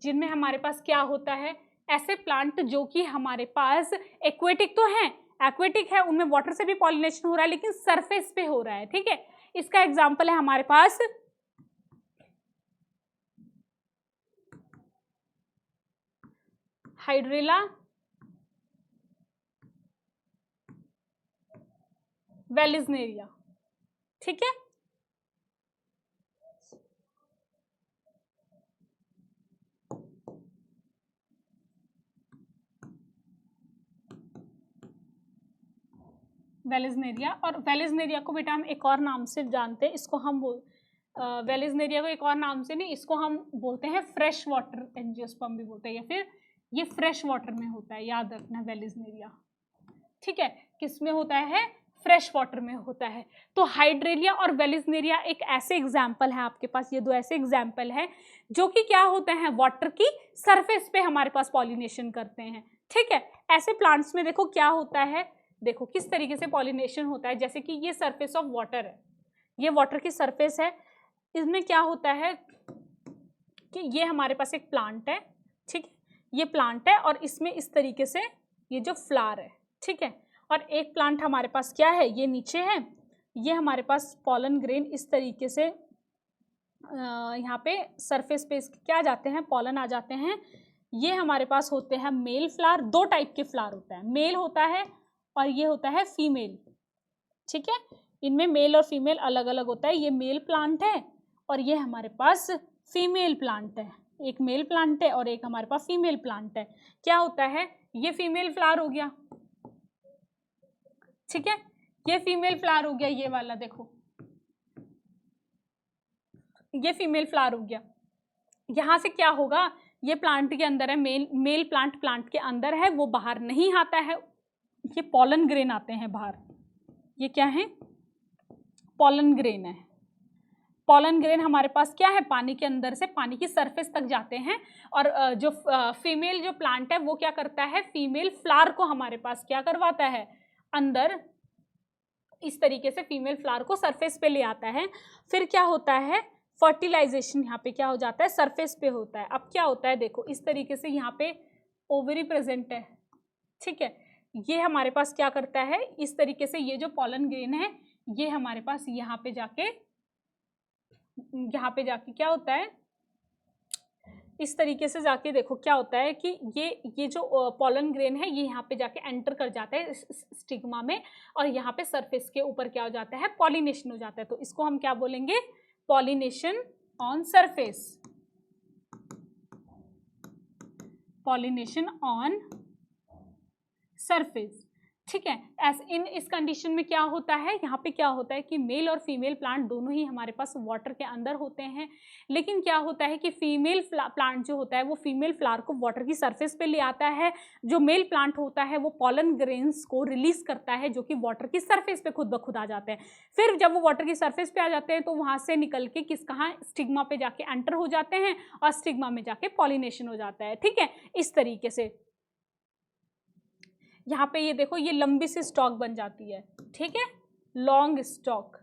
जिनमें हमारे पास क्या होता है, ऐसे प्लांट जो कि हमारे पास एक्वेटिक तो हैं, एक्वेटिक है, उनमें वाटर से भी पॉलिनेशन हो रहा है लेकिन सरफेस पे हो रहा है, ठीक है। इसका एग्जाम्पल है हमारे पास हाइड्रेला, वेलिस्नेरिया, ठीक है। वेलिस्नेरिया, और वेलिस्नेरिया को बेटा हम एक और नाम से जानते हैं, इसको हम वेलिस्नेरिया को एक और नाम से नहीं, इसको हम बोलते हैं फ्रेश वाटर एंजियोस्पर्म भी बोलते हैं, या फिर ये फ्रेश वाटर में होता है, याद रखना वेलिस्नेरिया, ठीक है। किस में होता है, फ्रेश वाटर में होता है। तो हाइड्रेलिया और वेलिस्नेरिया एक ऐसे एग्जाम्पल है आपके पास, ये दो ऐसे एग्जाम्पल है जो कि क्या होते हैं, वाटर की सरफेस पे हमारे पास पॉलिनेशन करते हैं, ठीक है। ऐसे प्लांट्स में देखो क्या होता है, देखो किस तरीके से पॉलिनेशन होता है। जैसे कि ये सरफेस ऑफ वाटर है, ये वाटर की सरफेस है, इसमें क्या होता है कि ये हमारे पास एक प्लांट है, ठीक है, ये प्लांट है और इसमें इस तरीके से ये जो फ्लावर है, ठीक है, और एक प्लांट हमारे पास क्या है, ये नीचे है, ये हमारे पास पॉलन ग्रेन इस तरीके से यहाँ पे सरफेस पे क्या आ जाते हैं, पॉलन आ जाते हैं। ये हमारे पास होते हैं मेल फ्लावर, दो टाइप के फ्लावर होता है, मेल होता है और ये होता है फीमेल, ठीक है। इनमें मेल और फीमेल अलग अलग होता है, ये मेल प्लांट है और ये हमारे पास फीमेल प्लांट है, एक मेल प्लांट है और एक हमारे पास फीमेल प्लांट है। क्या होता है, ये फीमेल फ्लावर हो गया, ठीक है, ये फीमेल फ्लावर हो गया, ये वाला देखो ये फीमेल फ्लावर हो गया। यहाँ से क्या होगा, ये प्लांट के अंदर है, मेल प्लांट के अंदर है, वो बाहर नहीं आता है, ये पॉलन ग्रेन आते हैं बाहर, ये क्या है, पॉलन ग्रेन है। पॉलन ग्रेन हमारे पास क्या है, पानी के अंदर से पानी की सरफेस तक जाते हैं, और जो फीमेल जो प्लांट है वो क्या करता है, फीमेल फ्लावर को हमारे पास क्या करवाता है, अंदर इस तरीके से फीमेल फ्लावर को सरफेस पे ले आता है। फिर क्या होता है, फर्टिलाइजेशन यहाँ पे क्या हो जाता है, सरफेस पे होता है। अब क्या होता है, देखो इस तरीके से यहाँ पे ओवरी प्रेजेंट है, ठीक है, ये हमारे पास क्या करता है, इस तरीके से ये जो पॉलन ग्रेन है ये हमारे पास यहाँ पे जाके क्या होता है, इस तरीके से जाके देखो क्या होता है कि ये जो पॉलन ग्रेन है ये यहाँ पे जाके एंटर कर जाता है स्टिग्मा में, और यहाँ पे सरफेस के ऊपर क्या हो जाता है, पॉलिनेशन हो जाता है। तो इसको हम क्या बोलेंगे, pollination on surface, pollination on surface, ठीक है। इस कंडीशन में क्या होता है, यहाँ पे क्या होता है कि मेल और फीमेल प्लांट दोनों ही हमारे पास वाटर के अंदर होते हैं, लेकिन क्या होता है कि फीमेल प्लांट जो होता है वो फीमेल फ्लावर को वाटर की सरफेस पे ले आता है, जो मेल प्लांट होता है वो पॉलन ग्रेन्स को रिलीज करता है जो कि वाटर की सरफेस पे खुद ब खुद आ जाते हैं। फिर जब वो वाटर की सरफेस पे आ जाते हैं तो वहाँ से निकल के कहाँ स्टिग्मा पे जाके एंटर हो जाते हैं, और स्टिग्मा में जाके पॉलिनेशन हो जाता है, ठीक है। इस तरीके से यहाँ पे ये देखो ये लंबी सी स्टॉक बन जाती है, ठीक है, लॉन्ग स्टॉक।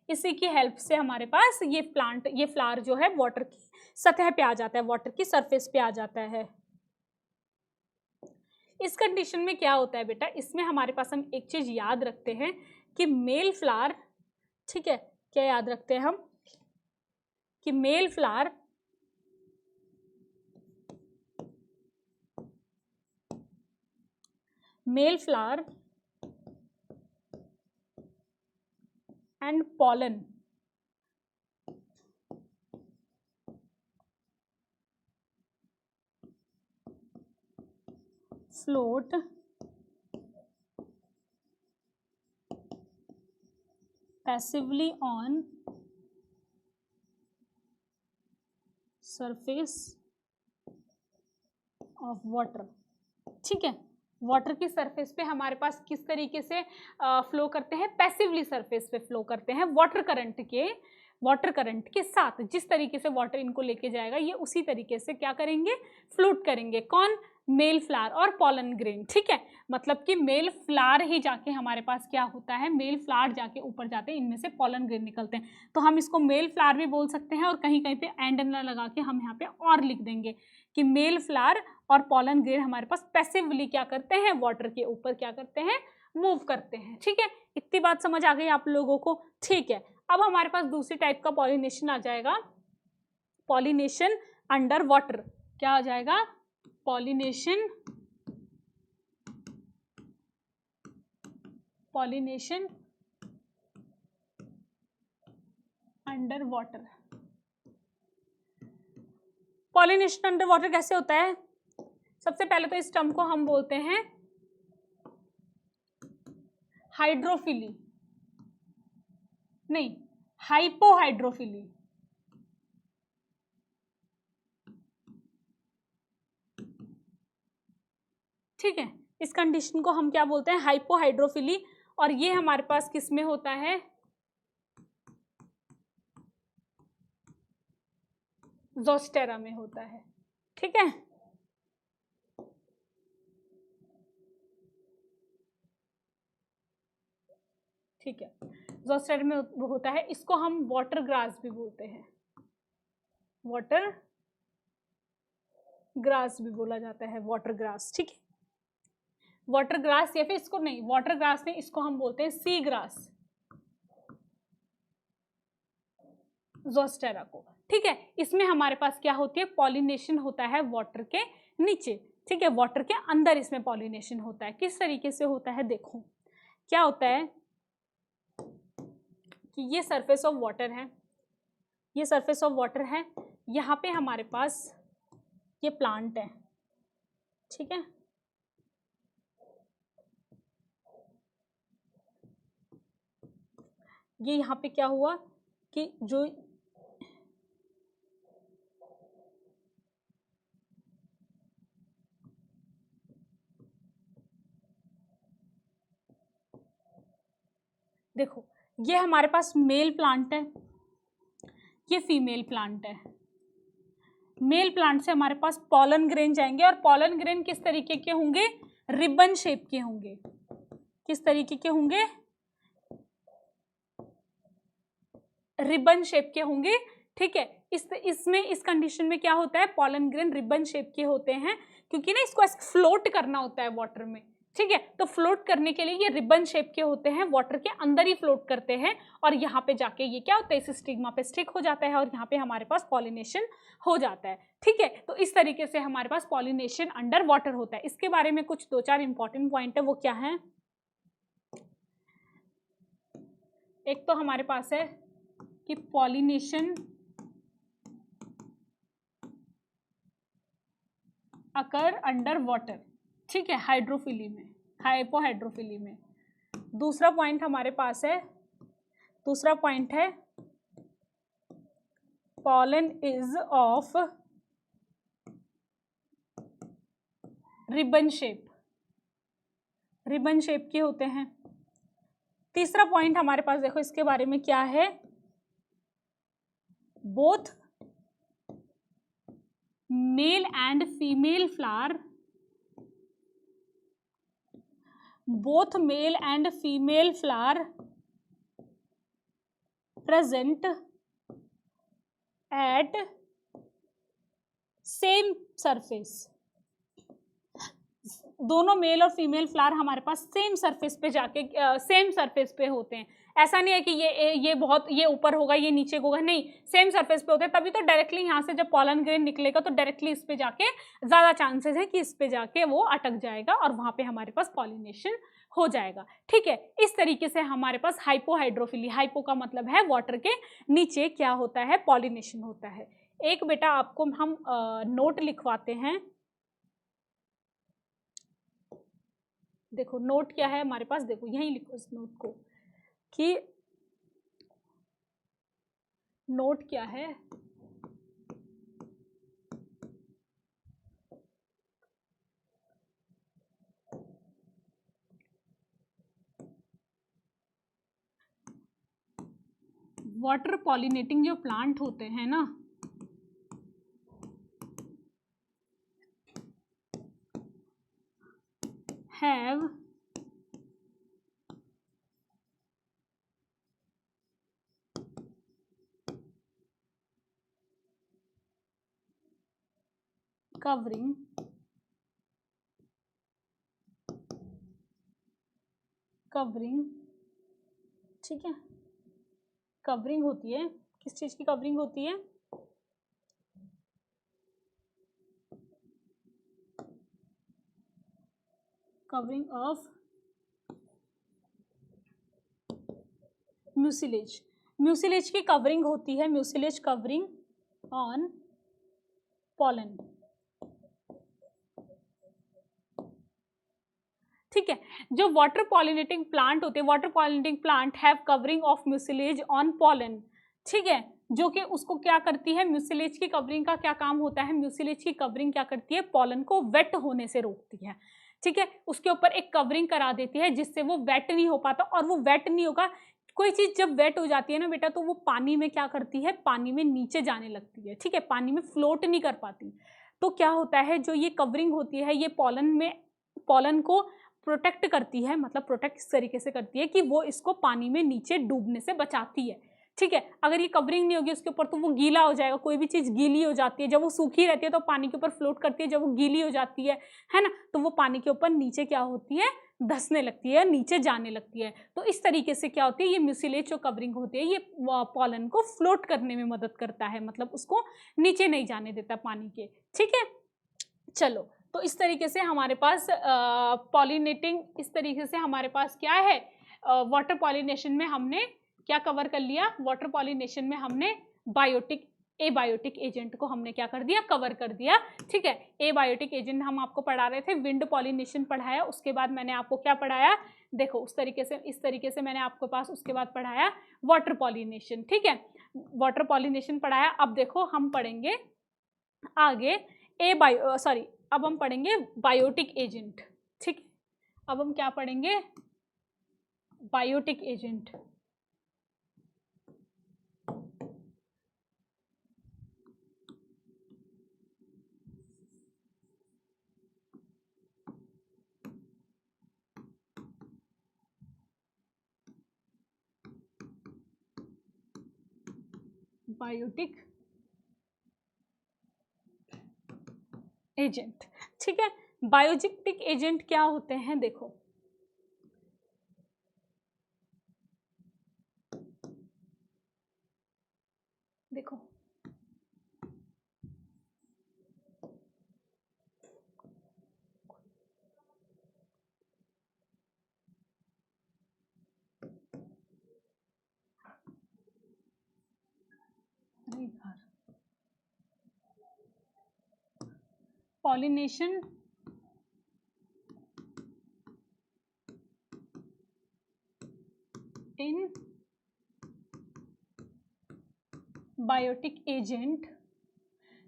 इसी की हेल्प से हमारे पास ये फ्लावर जो है वाटर की सतह पे आ जाता है, वाटर की सरफेस पे आ जाता है। इस कंडीशन में क्या होता है बेटा, इसमें हमारे पास हम एक चीज याद रखते हैं कि मेल फ्लावर, ठीक है, क्या याद रखते हैं हम कि male flower and pollen float passively on surface of water, ठीक है। वाटर की सरफेस पे हमारे पास किस तरीके से फ्लो करते हैं, पैसिवली सरफेस पे फ्लो करते हैं, वाटर करंट के साथ। जिस तरीके से वाटर इनको लेके जाएगा ये उसी तरीके से क्या करेंगे, फ्लोट करेंगे। कौन, मेल फ्लावर और पॉलन ग्रेन, ठीक है। मतलब कि मेल फ्लावर ही जाके हमारे पास क्या होता है, मेल फ्लावर जाके ऊपर जाते हैं, इनमें से पॉलन ग्रेन निकलते हैं। तो हम इसको मेल फ्लावर भी बोल सकते हैं, और कहीं कहीं पे एंड न लगा के हम यहाँ पे और लिख देंगे कि मेल फ्लावर और पॉलन ग्रेन हमारे पास पैसिवली क्या करते हैं, वाटर के ऊपर क्या करते हैं, मूव करते हैं, ठीक है। इतनी बात समझ आ गई आप लोगों को, ठीक है। अब हमारे पास दूसरी टाइप का पॉलिनेशन आ जाएगा, पॉलिनेशन अंडर वाटर। क्या आ जाएगा, pollination under water. Pollination under water कैसे होता है, सबसे पहले तो इस टर्म को हम बोलते हैं हाइड्रोफिली, नहीं हाइपोहाइड्रोफिली, ठीक है। इस कंडीशन को हम क्या बोलते हैं, हाइपोहाइड्रोफिली। और ये हमारे पास किस में होता है, ज़ोस्टेरा में होता है, ठीक है। ठीक है, ज़ोस्टेरा में होता है। इसको हम वाटर ग्रास भी बोलते हैं, वाटर ग्रास भी बोला जाता है, वाटर ग्रास, ठीक है। वाटर ग्रास, या फिर इसको नहीं, वाटर ग्रास नहीं, इसको हम बोलते हैं सी ग्रास, ज़ोस्टेरा को, ठीक है। इसमें हमारे पास क्या होती है, पॉलिनेशन होता है वाटर के नीचे, ठीक है, वाटर के अंदर इसमें पॉलिनेशन होता है। किस तरीके से होता है, देखो क्या होता है कि ये सरफेस ऑफ वाटर है, ये सरफेस ऑफ वाटर है, यहाँ पे हमारे पास ये प्लांट है, ठीक है। ये यहाँ पे क्या हुआ कि जो देखो ये हमारे पास मेल प्लांट है, ये फीमेल प्लांट है। मेल प्लांट से हमारे पास पॉलन ग्रेन जाएंगे और पॉलन ग्रेन किस तरीके के होंगे, रिबन शेप के होंगे। किस तरीके के होंगे, रिबन शेप के होंगे। ठीक है, इसमें इस कंडीशन में क्या होता है, पॉलन ग्रेन रिबन शेप के होते हैं, क्योंकि ना इसको ऐसे फ्लोट करना होता है वाटर में। ठीक है, तो फ्लोट करने के लिए ये रिबन शेप के होते हैं, वाटर के अंदर ही फ्लोट करते हैं और यहाँ पे जाके ये क्या होता है, इस स्टिग्मा पे स्टिक हो जाता है और यहाँ पे हमारे पास पॉलिनेशन हो जाता है। ठीक है, तो इस तरीके से हमारे पास पॉलिनेशन अंडर वाटर होता है। इसके बारे में कुछ 2-4 इंपॉर्टेंट पॉइंट है, वो क्या है। एक तो हमारे पास है कि पॉलिनेशन अकर अंडर वाटर। ठीक है, हाइड्रोफिली में, हाइपोहाइड्रोफिली में। दूसरा पॉइंट हमारे पास है, दूसरा पॉइंट है pollen is of ribbon shape, ribbon shape के होते हैं। तीसरा पॉइंट हमारे पास देखो इसके बारे में क्या है, both male and female flower, both male and female flower present at same surface। दोनों मेल और फीमेल फ्लावर हमारे पास सेम सरफेस पे जाके सेम सरफेस पे होते हैं। ऐसा नहीं है कि ये बहुत ये ऊपर होगा ये नीचे होगा, नहीं, सेम सरफेस पे होते हैं। तभी तो डायरेक्टली यहाँ से जब पॉलन ग्रेन निकलेगा तो डायरेक्टली इस पे जाके ज़्यादा चांसेस है कि इस पे जाके वो अटक जाएगा और वहाँ पे हमारे पास पॉलिनेशन हो जाएगा। ठीक है, इस तरीके से हमारे पास हाइपोहाइड्रोफिली, हाइपो का मतलब है वाटर के नीचे क्या होता है, पॉलिनेशन होता है। एक बेटा आपको हम नोट लिखवाते हैं, देखो नोट क्या है हमारे पास, देखो यहीं लिखो इस नोट को कि नोट क्या है, वाटर पॉलिनेटिंग जो प्लांट होते हैं ना, हैव कवरिंग ठीक है, कवरिंग होती है, किस चीज की कवरिंग होती है, कवरिंग ऑफ म्यूसिलेज, म्यूसिलेज की कवरिंग होती है, म्यूसिलेज कवरिंग ऑन पॉलन। ठीक है, जो वाटर पॉलिनेटिंग प्लांट होते हैं, water pollinating plant have covering of mucilage on pollen. ठीक है, जो कि उसको क्या करती है, म्यूसिलेज की कवरिंग का क्या काम होता है, म्यूसिलेज की कवरिंग क्या करती है, पॉलन को वेट होने से रोकती है। ठीक है, उसके ऊपर एक कवरिंग करा देती है जिससे वो वेट नहीं हो पाता, और वो वेट नहीं होगा, कोई चीज जब वेट हो जाती है ना बेटा तो वो पानी में क्या करती है, पानी में नीचे जाने लगती है। ठीक है, पानी में फ्लोट नहीं कर पाती। तो क्या होता है, जो ये कवरिंग होती है ये पॉलन को प्रोटेक्ट करती है, मतलब प्रोटेक्ट इस तरीके से करती है कि वो इसको पानी में नीचे डूबने से बचाती है। ठीक है, अगर ये कवरिंग नहीं होगी उसके ऊपर तो वो गीला हो जाएगा, कोई भी चीज़ गीली हो जाती है, जब वो सूखी रहती है तो पानी के ऊपर फ्लोट करती है, जब वो गीली हो जाती है ना, तो वो पानी के ऊपर नीचे क्या होती है, धंसने लगती है, नीचे जाने लगती है। तो इस तरीके से क्या होती है, ये म्यूसिलेज जो कवरिंग होती है ये पॉलन को फ्लोट करने में मदद करता है, मतलब उसको नीचे नहीं जाने देता पानी के। ठीक है, चलो, तो इस तरीके से हमारे पास पॉलिनेटिंग, इस तरीके से हमारे पास क्या है, वाटर पॉलिनेशन में हमने क्या कवर कर लिया, वाटर पॉलिनेशन में हमने एबायोटिक एजेंट को हमने क्या कर दिया, कवर कर दिया। ठीक है, एबायोटिक एजेंट हम आपको पढ़ा रहे थे, विंड पॉलिनेशन पढ़ाया, उसके बाद मैंने आपको क्या पढ़ाया, देखो उस तरीके से, इस तरीके से मैंने आपके पास उसके बाद पढ़ाया वाटर पॉलिनेशन। ठीक है, वाटर पॉलिनेशन पढ़ाया। अब देखो हम पढ़ेंगे आगे अब हम पढ़ेंगे बायोटिक एजेंट। ठीक, अब हम क्या पढ़ेंगे, बायोटिक एजेंट। बायोटिक एजेंट, ठीक है। बायोटिक एजेंट क्या होते हैं, देखो देखो पॉलिनेशन इन बायोटिक एजेंट।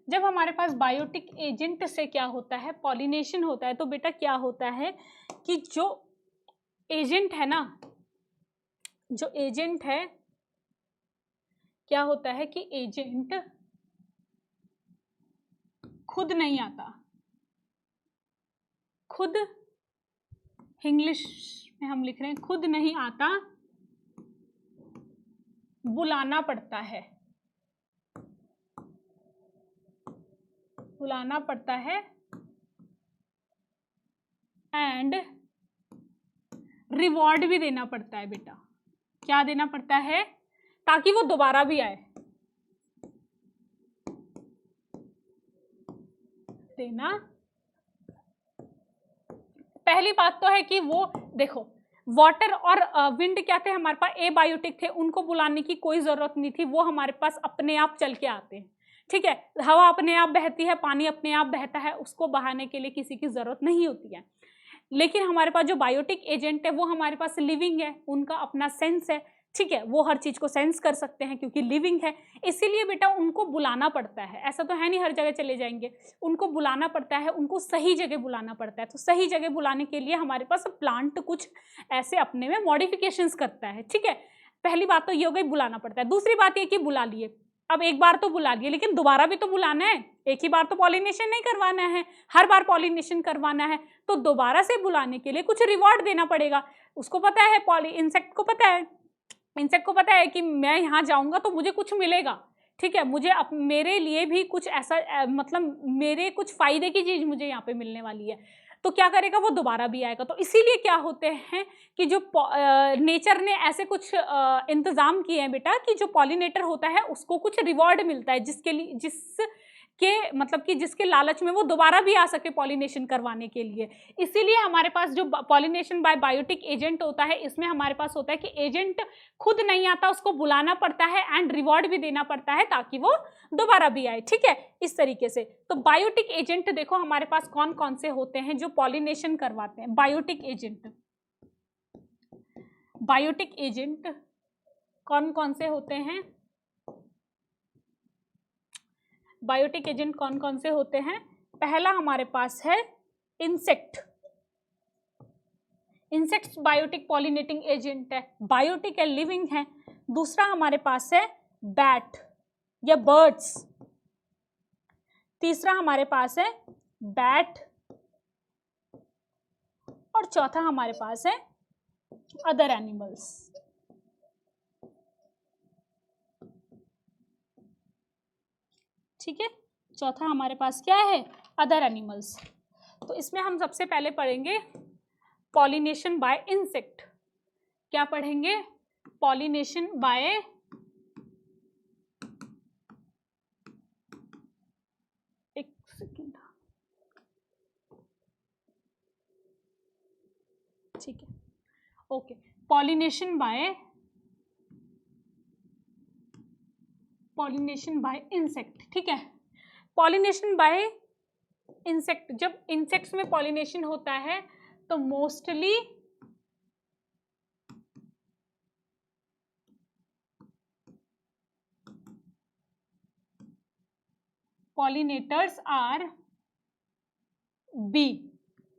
जब हमारे पास बायोटिक एजेंट से क्या होता है, पॉलिनेशन होता है, तो बेटा क्या होता है कि जो एजेंट है ना, जो एजेंट है, क्या होता है कि एजेंट खुद नहीं आता, खुद, इंग्लिश में हम लिख रहे हैं खुद नहीं आता, बुलाना पड़ता है, बुलाना पड़ता है, एंड रिवॉर्ड भी देना पड़ता है बेटा। क्या देना पड़ता है? ताकि वो दोबारा भी आए, देना। पहली बात तो है कि वो देखो, वाटर और विंड क्या थे हमारे पास, ए बायोटिक थे, उनको बुलाने की कोई जरूरत नहीं थी, वो हमारे पास अपने आप चल के आते हैं, ठीक है। हवा अपने आप बहती है, पानी अपने आप बहता है, उसको बहाने के लिए किसी की जरूरत नहीं होती है। लेकिन हमारे पास जो बायोटिक एजेंट है वो हमारे पास लिविंग है, उनका अपना सेंस है, ठीक है, वो हर चीज को सेंस कर सकते हैं क्योंकि लिविंग है, इसीलिए बेटा उनको बुलाना पड़ता है। ऐसा तो है नहीं हर जगह चले जाएंगे, उनको बुलाना पड़ता है, उनको सही जगह बुलाना पड़ता है। तो सही जगह बुलाने के लिए हमारे पास प्लांट कुछ ऐसे अपने में मॉडिफिकेशंस करता है, ठीक है। पहली बात तो ये हो गई, बुलाना पड़ता है। दूसरी बात ये कि बुला लिए, अब एक बार तो बुला लिए, लेकिन दोबारा भी तो बुलाना है, एक ही बार तो पॉलिनेशन नहीं करवाना है, हर बार पॉलिनेशन करवाना है, तो दोबारा से बुलाने के लिए कुछ रिवॉर्ड देना पड़ेगा। उसको पता है, इंसेक्ट को पता है, इंसेक्ट को पता है कि मैं यहाँ जाऊंगा तो मुझे कुछ मिलेगा, ठीक है, मुझे मेरे लिए भी कुछ ऐसा मतलब मेरे कुछ फायदे की चीज मुझे यहाँ पे मिलने वाली है, तो क्या करेगा, वो दोबारा भी आएगा। तो इसीलिए क्या होते हैं कि जो नेचर ने ऐसे कुछ इंतजाम किए हैं बेटा कि जो पॉलिनेटर होता है उसको कुछ रिवॉर्ड मिलता है, जिसके लिए जिसके मतलब कि जिसके लालच में वो दोबारा भी आ सके पॉलिनेशन करवाने के लिए। इसीलिए हमारे पास जो पॉलिनेशन बाय बायोटिक एजेंट होता है, इसमें हमारे पास होता है कि एजेंट खुद नहीं आता, उसको बुलाना पड़ता है एंड रिवॉर्ड भी देना पड़ता है ताकि वो दोबारा भी आए, ठीक है, इस तरीके से। तो बायोटिक एजेंट देखो हमारे पास कौन कौन से होते हैं जो पॉलिनेशन करवाते हैं। बायोटिक एजेंट, बायोटिक एजेंट कौन कौन से होते हैं, बायोटिक एजेंट कौन कौन से होते हैं? पहला हमारे पास है insect, insects biotic pollinating agent है, बायोटिक है, लिविंग है। दूसरा हमारे पास है बैट या बर्ड्स, तीसरा हमारे पास है बैट, और चौथा हमारे पास है अदर एनिमल्स, ठीक है। चौथा हमारे पास क्या है? Other animals. तो इसमें हम सबसे पहले पढ़ेंगे पॉलिनेशन बाय इंसेक्ट। क्या पढ़ेंगे? पॉलिनेशन बाय एक सेकेंड, ठीक है, ओके। पॉलिनेशन बाय इंसेक्ट, ठीक है। पॉलिनेशन बाय इंसेक्ट, जब इंसेक्ट्स में पॉलिनेशन होता है तो मोस्टली पॉलिनेटर्स आर बी।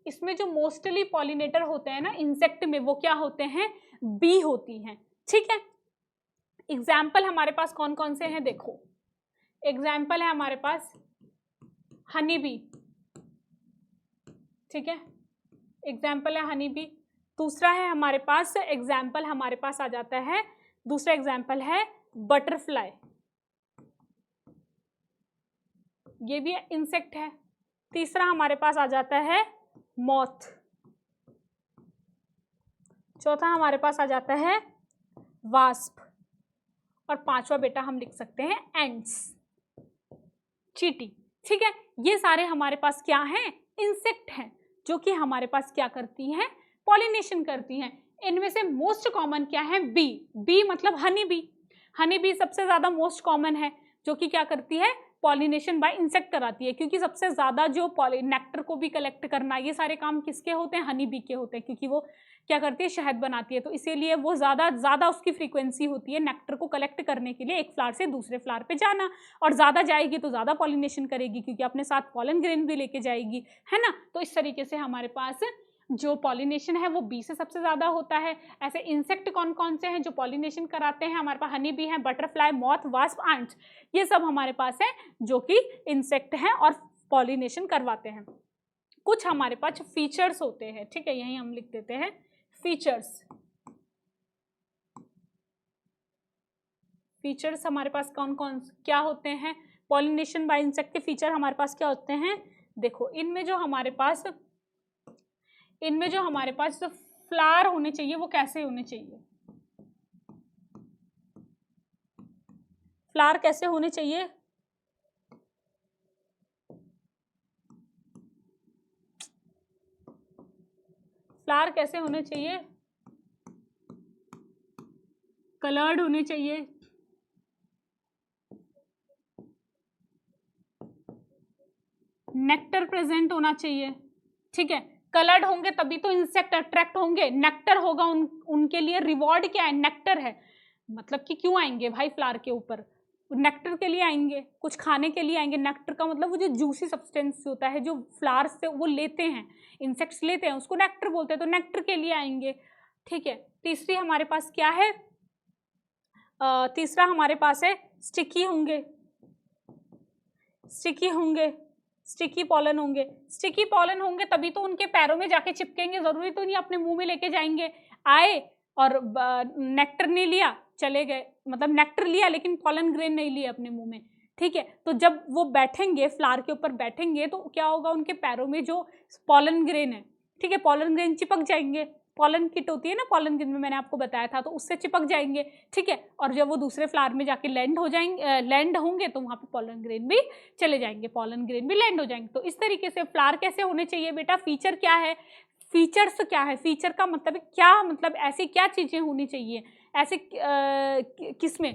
इसमें जो मोस्टली पॉलिनेटर होते हैं ना इंसेक्ट में, वो क्या होते हैं? बी होती हैं, ठीक है। एग्जाम्पल हमारे पास कौन कौन से हैं, देखो एग्जाम्पल है हमारे पास हनी बी, ठीक है, एग्जाम्पल है हनी बी। दूसरा है हमारे पास एग्जाम्पल, हमारे पास आ जाता है, दूसरा एग्जाम्पल है बटरफ्लाई, ये भी इंसेक्ट है। तीसरा हमारे पास आ जाता है मॉथ। चौथा हमारे पास आ जाता है वास्प। और पांचवा बेटा हम लिख सकते हैं एंट्स, चींटी, ठीक है। ये सारे हमारे पास क्या हैं, इंसेक्ट हैं, जो कि हमारे पास क्या करती हैं, पॉलिनेशन करती हैं। इनमें से मोस्ट कॉमन क्या है, बी। बी मतलब हनी बी। हनी बी सबसे ज्यादा मोस्ट कॉमन है, जो कि क्या करती है, पॉलिनेशन बाय इंसेक्ट कराती है। क्योंकि सबसे ज्यादा जो नेक्टर को भी कलेक्ट करना, ये सारे काम किसके होते हैं, हनी बी के होते हैं, क्योंकि वो क्या करती है, शहद बनाती है। तो इसीलिए वो ज्यादा उसकी फ्रीक्वेंसी होती है नेक्टर को कलेक्ट करने के लिए, एक फ्लावर से दूसरे फ्लावर पे जाना। और ज्यादा जाएगी तो ज्यादा पॉलिनेशन करेगी, क्योंकि अपने साथ पॉलन ग्रेन भी लेके जाएगी, है ना। तो इस तरीके से हमारे पास जो पॉलिनेशन है वो बी से सबसे ज्यादा होता है। ऐसे इंसेक्ट कौन कौन से हैं जो पॉलिनेशन कराते हैं, हमारे पास हनी बी है, बटरफ्लाई, मॉथ, वास्प, एंट्स, ये सब हमारे पास है जो कि इंसेक्ट हैं और पॉलिनेशन करवाते हैं। कुछ हमारे पास फीचर्स होते हैं, ठीक है, यही हम लिख देते हैं फीचर्स। फीचर्स हमारे पास कौन कौन क्या होते हैं, पॉलिनेशन बाय इंसेक्ट के फीचर हमारे पास क्या होते हैं, देखो इनमें जो हमारे पास जो फ्लावर होने चाहिए वो कैसे होने चाहिए, फ्लावर कैसे होने चाहिए, फ्लावर कैसे होने चाहिए, कलर्ड होने चाहिए, नेक्टर प्रेजेंट होना चाहिए, ठीक है। कलर्ड होंगे तभी तो इंसेक्ट अट्रैक्ट होंगे, नेक्टर होगा उनके लिए रिवॉर्ड क्या है, नेक्टर है, मतलब कि क्यों आएंगे भाई फ्लावर के ऊपर, नेक्टर के लिए आएंगे, कुछ खाने के लिए आएंगे। नेक्टर का मतलब वो जो जूसी सब्सटेंस होता है जो फ्लावर से वो लेते हैं, इंसेक्ट्स लेते हैं, उसको नेक्टर बोलते हैं, तो नेक्टर के लिए आएंगे, ठीक है। तीसरी हमारे पास क्या है, तीसरा हमारे पास है स्टिकी होंगे, स्टिकी होंगे, स्टिकी पॉलन होंगे। स्टिकी पॉलन होंगे तभी तो उनके पैरों में जाके चिपकेंगे, जरूरी तो नहीं अपने मुंह में लेके जाएंगे, आए और नेक्टर नहीं लिया चले गए, मतलब नेक्टर लिया लेकिन पॉलन ग्रेन नहीं लिया अपने मुंह में, ठीक है। तो जब वो बैठेंगे फ्लावर के ऊपर बैठेंगे तो क्या होगा, उनके पैरों में जो पॉलन ग्रेन है, ठीक है, पॉलन ग्रेन चिपक जाएंगे, पॉलन किट होती है ना पॉलन ग्रेन में, मैंने आपको बताया था, तो उससे चिपक जाएंगे, ठीक है। और जब वो दूसरे फ्लावर में जाके लैंड हो जाएंगे, लैंड होंगे तो वहाँ पे पॉलन ग्रेन भी चले जाएंगे, पॉलन ग्रेन भी लैंड हो जाएंगे। तो इस तरीके से फ्लावर कैसे होने चाहिए बेटा, फीचर क्या है, फीचर्स क्या है, फीचर का मतलब क्या, मतलब ऐसी क्या चीजें होनी चाहिए, ऐसे किसमें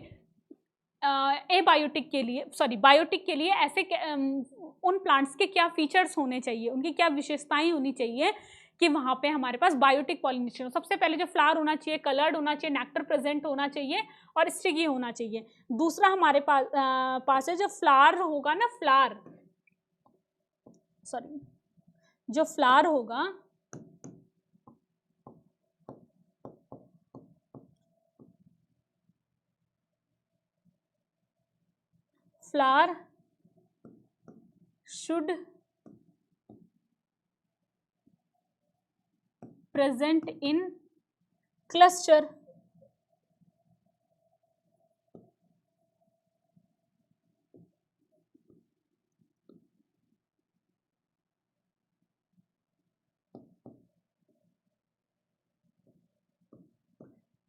एबायोटिक के लिए, सॉरी बायोटिक के लिए ऐसे उन प्लांट्स के क्या फीचर्स होने चाहिए, उनकी क्या विशेषताएं होनी चाहिए कि वहाँ पे हमारे पास बायोटिक पॉलिनेशन हो। सबसे पहले जो फ्लावर होना चाहिए, कलर्ड होना चाहिए, नेक्टर प्रेजेंट होना चाहिए और स्टिकी होना चाहिए। दूसरा हमारे पास है जो फ्लावर होगा ना, फ्लावर, सॉरी जो फ्लावर होगा, flower should present in cluster,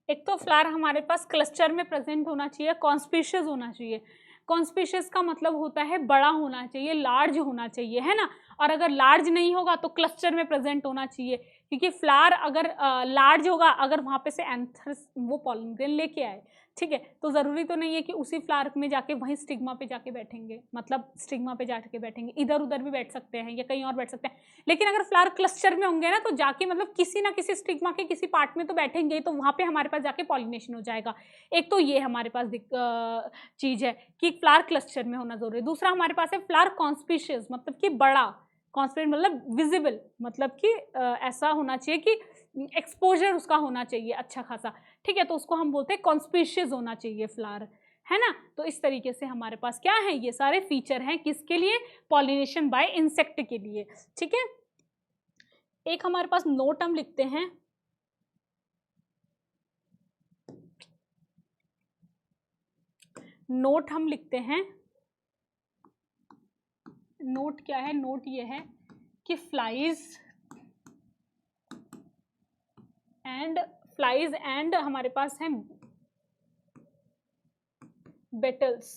एक तो फ्लावर हमारे पास क्लस्टर में प्रेजेंट होना चाहिए, कॉन्स्पिशियस होना चाहिए। कॉन्स्पिशियस का मतलब होता है बड़ा होना चाहिए, लार्ज होना चाहिए, है ना। और अगर लार्ज नहीं होगा तो क्लस्टर में प्रेजेंट होना चाहिए, क्योंकि फ्लावर अगर लार्ज होगा, अगर वहाँ पे से एंथर्स वो पॉलन ग्रेन लेके आए, ठीक है, तो ज़रूरी तो नहीं है कि उसी फ्लावर में जाके वहीं स्टिग्मा पे जाके बैठेंगे, मतलब स्टिग्मा पे जाके बैठेंगे, इधर उधर भी बैठ सकते हैं या कहीं और बैठ सकते हैं। लेकिन अगर फ्लावर क्लस्टर में होंगे ना तो जाके मतलब किसी ना किसी स्टिग्मा के किसी पार्ट में तो बैठेंगे, तो वहाँ पे हमारे पास जाके पॉलिनेशन हो जाएगा। एक तो ये हमारे पास चीज़ है कि फ्लावर क्लस्टर में होना जरूरी है। दूसरा हमारे पास है फ्लावर कॉन्स्पिशियस, मतलब कि बड़ा, कॉन्स्पिशियस मतलब विजिबल, मतलब कि ऐसा होना चाहिए कि एक्सपोजर उसका होना चाहिए अच्छा खासा, ठीक है, तो उसको हम बोलते हैं कॉन्स्पिशियस होना चाहिए फ्लावर, है ना। तो इस तरीके से हमारे पास क्या है, ये सारे फीचर हैं किसके लिए, पॉलिनेशन बाय इंसेक्ट के लिए, ठीक है। एक हमारे पास नोट हम लिखते हैं, नोट हम लिखते हैं, नोट क्या है, नोट ये है कि फ्लाइज एंड हमारे पास है बेटल्स,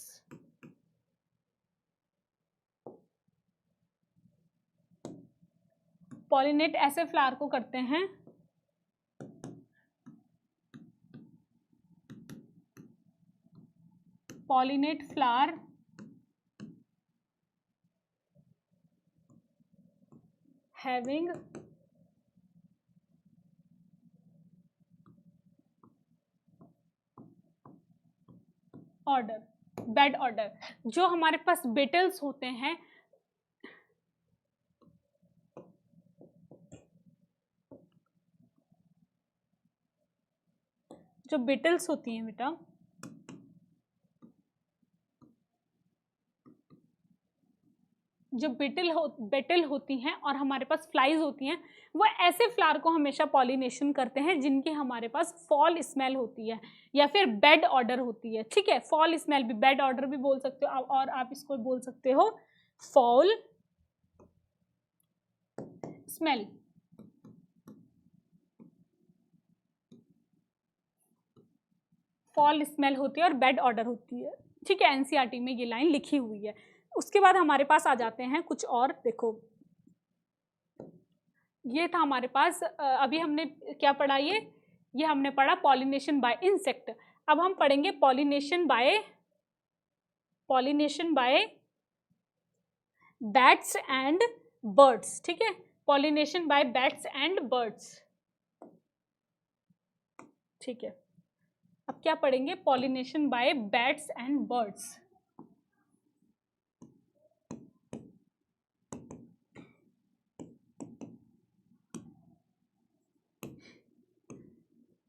पॉलिनेट ऐसे फ्लावर को करते हैं pollinate flower having order, bed order. जो हमारे पास बेटल्स होते हैं, जो बेटल्स होती हैं बेटा, जो बेटल होती हैं और हमारे पास फ्लाइज होती हैं, वो ऐसे फ्लावर को हमेशा पॉलिनेशन करते हैं जिनकी हमारे पास फॉल स्मेल होती है या फिर बेड ऑर्डर होती है, ठीक है। फॉल स्मेल भी, बेड ऑर्डर भी बोल सकते हो और आप इसको बोल सकते हो फॉल स्मेल। फॉल स्मेल होती है और बेड ऑर्डर होती है, ठीक है, एनसीईआरटी में ये लाइन लिखी हुई है। उसके बाद हमारे पास आ जाते हैं कुछ और, देखो ये था हमारे पास, अभी हमने क्या पढ़ा, ये हमने पढ़ा पॉलिनेशन बाय इंसेक्ट। अब हम पढ़ेंगे pollination by bats and birds, ठीक है, pollination by bats and birds, ठीक है। अब क्या पढ़ेंगे, pollination by bats and birds.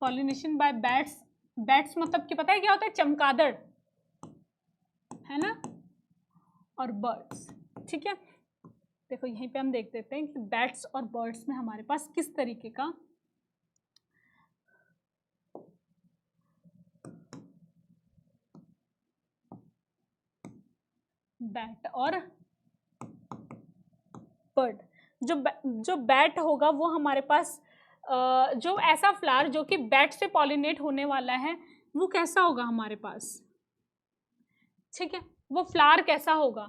Pollination by bats, bats मतलब कि पता है क्या होता है, चमगादड़, है ना, और बर्ड्स, ठीक है। देखो यहीं पे हम देख देते हैं कि बैट्स और बर्ड्स में हमारे पास किस तरीके का बैट और बर्ड, जो बैट होगा वो हमारे पास जो ऐसा फ्लावर जो कि बैट से पॉलिनेट होने वाला है वो कैसा होगा हमारे पास, ठीक है, वो फ्लावर कैसा होगा,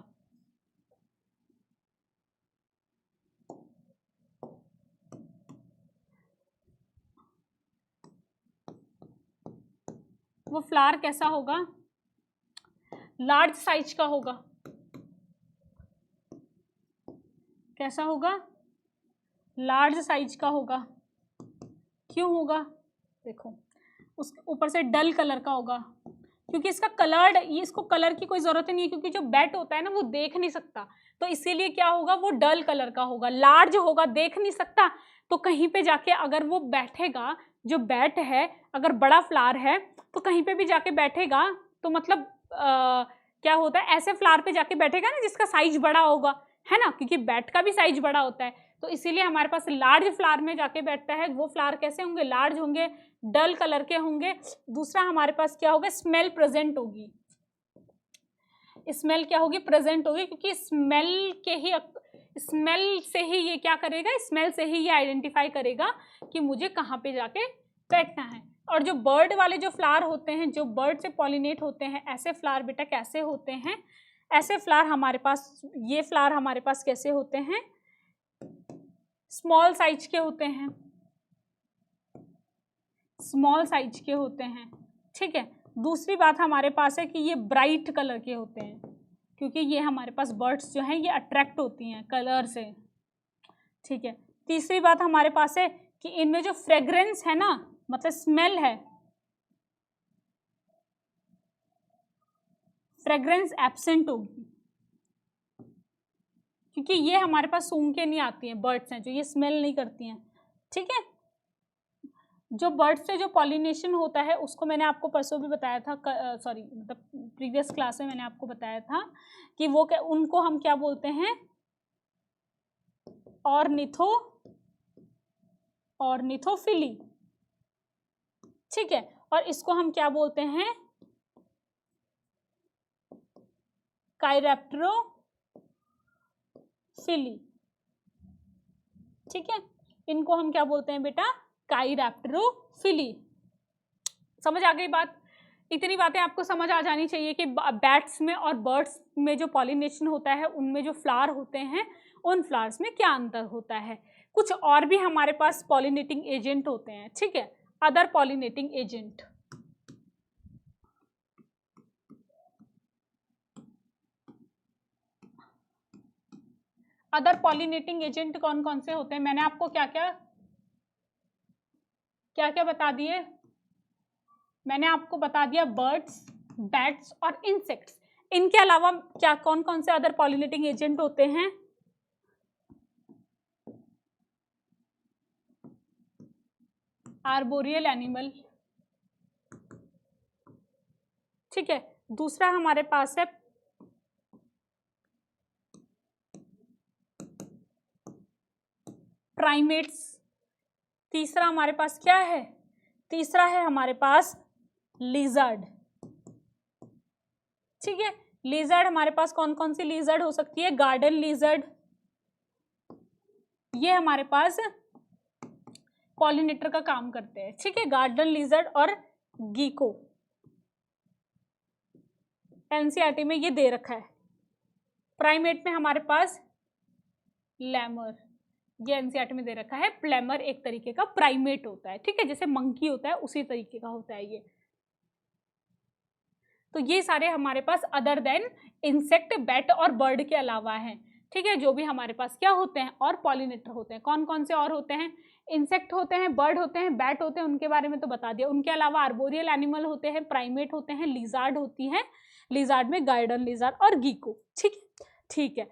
वो फ्लावर कैसा होगा, लार्ज साइज का होगा, कैसा होगा, लार्ज साइज का होगा। क्यों होगा, देखो उस ऊपर से डल कलर का होगा, क्योंकि इसका कलर्ड, ये इसको कलर की कोई जरूरत नहीं है, क्योंकि जो बैट होता है ना वो देख नहीं सकता, तो इसीलिए क्या होगा, वो डल कलर का होगा, लार्ज होगा, देख नहीं सकता, तो कहीं पे जाके अगर वो बैठेगा, जो बैट है अगर बड़ा फ्लावर है तो कहीं पे भी जाके बैठेगा, तो मतलब क्या होता है, ऐसे फ्लावर पे जाके बैठेगा ना जिसका साइज बड़ा होगा, है ना, क्योंकि बैट का भी साइज बड़ा होता है, तो इसीलिए हमारे पास लार्ज फ्लावर में जाके बैठता है। वो फ्लावर कैसे होंगे, लार्ज होंगे, डल कलर के होंगे। दूसरा हमारे पास क्या होगा, स्मेल प्रेजेंट होगी, स्मेल क्या होगी, प्रेजेंट होगी, क्योंकि स्मेल से ही ये क्या करेगा, स्मेल से ही ये आइडेंटिफाई करेगा कि मुझे कहाँ पे जाके बैठना है। और जो बर्ड वाले जो फ्लावर होते हैं, जो बर्ड से पॉलिनेट होते हैं, ऐसे फ्लावर बेटा कैसे होते हैं, ऐसे फ्लावर हमारे पास, ये फ्लावर हमारे पास कैसे होते हैं, स्मॉल साइज के होते हैं, स्मॉल साइज के होते हैं, ठीक है। दूसरी बात हमारे पास है कि ये ब्राइट कलर के होते हैं, क्योंकि ये हमारे पास बर्ड्स जो हैं ये अट्रैक्ट होती हैं कलर से, ठीक है। तीसरी बात हमारे पास है कि इनमें जो फ्रेग्रेंस है ना, मतलब स्मेल है, फ्रेग्रेंस एब्सेंट होगी, क्योंकि ये हमारे पास सूंघ के नहीं आती हैं, बर्ड्स हैं जो ये स्मेल नहीं करती हैं, ठीक है। जो बर्ड से जो पॉलिनेशन होता है उसको मैंने आपको परसों भी बताया था, सॉरी मतलब प्रीवियस क्लास में मैंने आपको बताया था कि वो उनको हम क्या बोलते हैं, ऑर्निथोफिली, ठीक है। और इसको हम क्या बोलते हैं, काइरेप्टेरोफिली, ठीक है। इनको हम क्या बोलते हैं बेटा, काइरेप्टेरोफिली। समझ आ गई बात? इतनी बातें आपको समझ आ जानी चाहिए कि बैट्स में और बर्ड्स में जो पॉलिनेशन होता है उनमें जो फ्लावर होते हैं उन फ्लावर्स में क्या अंतर होता है। कुछ और भी हमारे पास पॉलिनेटिंग एजेंट होते हैं, ठीक है, other pollinating agent. Other pollinating agent कौन कौन से होते हैं, मैंने आपको क्या क्या बता दिए, मैंने आपको बता दिया बर्ड्स, बैट्स और इंसेक्ट्स। इनके अलावा क्या कौन कौन से अदर पॉलिनेटिंग एजेंट होते हैं, आर्बोरियल एनिमल, ठीक है। दूसरा हमारे पास है प्राइमेट्स। तीसरा हमारे पास क्या है, तीसरा है हमारे पास लिजर्ड, ठीक है। लिजर्ड हमारे पास कौन कौन सी लिजर्ड हो सकती है, गार्डन लिजर्ड, ये हमारे पास पॉलिनेटर का काम करते हैं, ठीक है, गार्डन लिजर्ड और गीको। एनसीईआरटी में ये दे रखा है। प्राइमेट में हमारे पास लैमर, ये एनसीईआरटी में दे रखा है। प्लेमर एक तरीके का प्राइमेट होता है, ठीक है, जैसे मंकी होता है उसी तरीके का होता है ये। तो ये सारे हमारे पास अदर देन इंसेक्ट, बैट और बर्ड के अलावा हैं, ठीक है, जो भी हमारे पास क्या होते हैं और पॉलिनेटर होते हैं। कौन कौन से और होते हैं, इंसेक्ट होते हैं, बर्ड होते हैं, बैट होते हैं, उनके बारे में तो बता दिया। उनके अलावा आर्बोरियल एनिमल होते हैं, प्राइमेट होते हैं, लिजार्ड होती हैं, लिजार्ड में गार्डन लिजार्ड और गीको, ठीक है, ठीक है।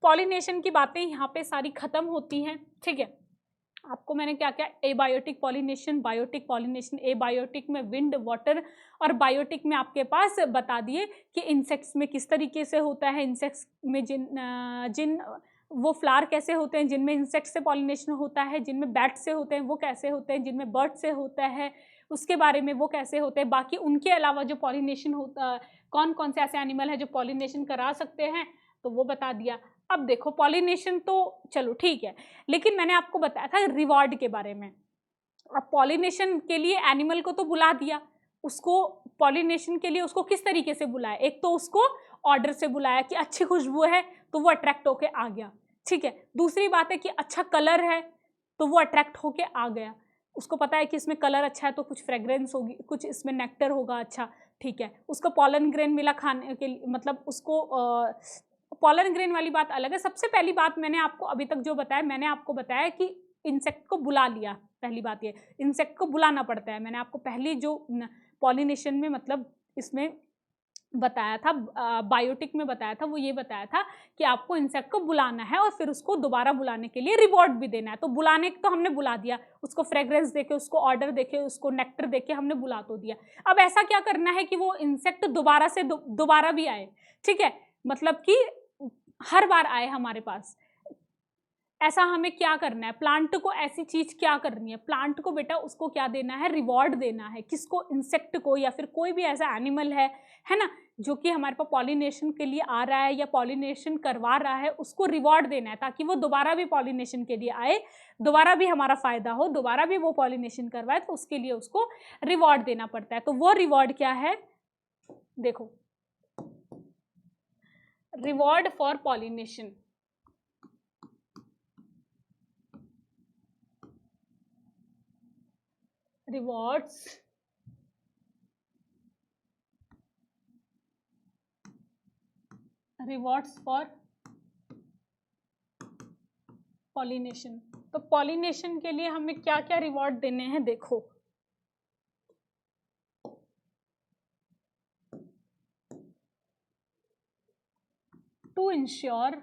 पॉलिनेशन की बातें यहाँ पे सारी खत्म होती हैं, ठीक है। आपको मैंने क्या क्या, abiotic pollination, biotic pollination, abiotic में विंड, वाटर और बायोटिक में आपके पास बता दिए कि इंसेक्ट्स में किस तरीके से होता है, इंसेक्ट्स में जिन वो फ्लावर कैसे होते हैं जिनमें इंसेक्ट से पॉलिनेशन होता है, जिनमें बैट से होते हैं वो कैसे होते हैं, जिनमें बर्ड से होता है उसके बारे में वो कैसे होते हैं। बाकी उनके अलावा जो पॉलिनेशन होता, कौन कौन से ऐसे एनिमल है जो पॉलिनेशन करा सकते हैं, तो वो बता दिया। अब देखो पॉलिनेशन तो चलो ठीक है, लेकिन मैंने आपको बताया था रिवॉर्ड के बारे में। अब पॉलिनेशन के लिए एनिमल को तो बुला दिया, उसको पॉलिनेशन के लिए उसको किस तरीके से बुलाया, एक तो उसको ऑर्डर से बुलाया कि अच्छी खुशबू है तो वो अट्रैक्ट होके आ गया, ठीक है। दूसरी बात है कि अच्छा कलर है तो वो अट्रैक्ट होके आ गया, उसको पता है कि इसमें कलर अच्छा है तो कुछ फ्रेग्रेंस होगी, कुछ इसमें नेक्टर होगा, अच्छा ठीक है। उसको पॉलन ग्रेन मिला खाने के लिए, मतलब उसको पॉलन ग्रेन वाली बात अलग है। सबसे पहली बात मैंने आपको अभी तक जो बताया, मैंने आपको बताया कि इंसेक्ट को बुला लिया। पहली बात ये, इंसेक्ट को बुलाना पड़ता है। मैंने आपको पहली जो पॉलिनेशन में मतलब इसमें बताया था, बायोटिक में बताया था, वो ये बताया था कि आपको इंसेक्ट को बुलाना है और फिर उसको दोबारा बुलाने के लिए रिवॉर्ड भी देना है। तो बुलाने तो हमने बुला दिया, उसको फ्रेग्रेंस देके, उसको ऑर्डर देके, उसको नेक्टर देके हमने बुला तो दिया। अब ऐसा क्या करना है कि वो इंसेक्ट दोबारा से दोबारा भी आए, ठीक है, मतलब कि हर बार आए हमारे पास। ऐसा हमें क्या करना है, प्लांट को ऐसी चीज क्या करनी है, प्लांट को बेटा उसको क्या देना है, रिवॉर्ड देना है। किसको, इंसेक्ट को, या फिर कोई भी ऐसा एनिमल है ना, जो कि हमारे पास पॉलिनेशन के लिए आ रहा है या पॉलिनेशन करवा रहा है, उसको रिवॉर्ड देना है ताकि वो दोबारा भी पॉलिनेशन के लिए आए, दोबारा भी हमारा फायदा हो, दोबारा भी वो पॉलिनेशन करवाए, तो उसके लिए उसको रिवॉर्ड देना पड़ता है। तो वो रिवॉर्ड क्या है, देखो, reward for pollination, rewards for pollination. तो पॉलिनेशन के लिए हमें क्या क्या रिवॉर्ड देने हैं, देखो, टू इंश्योर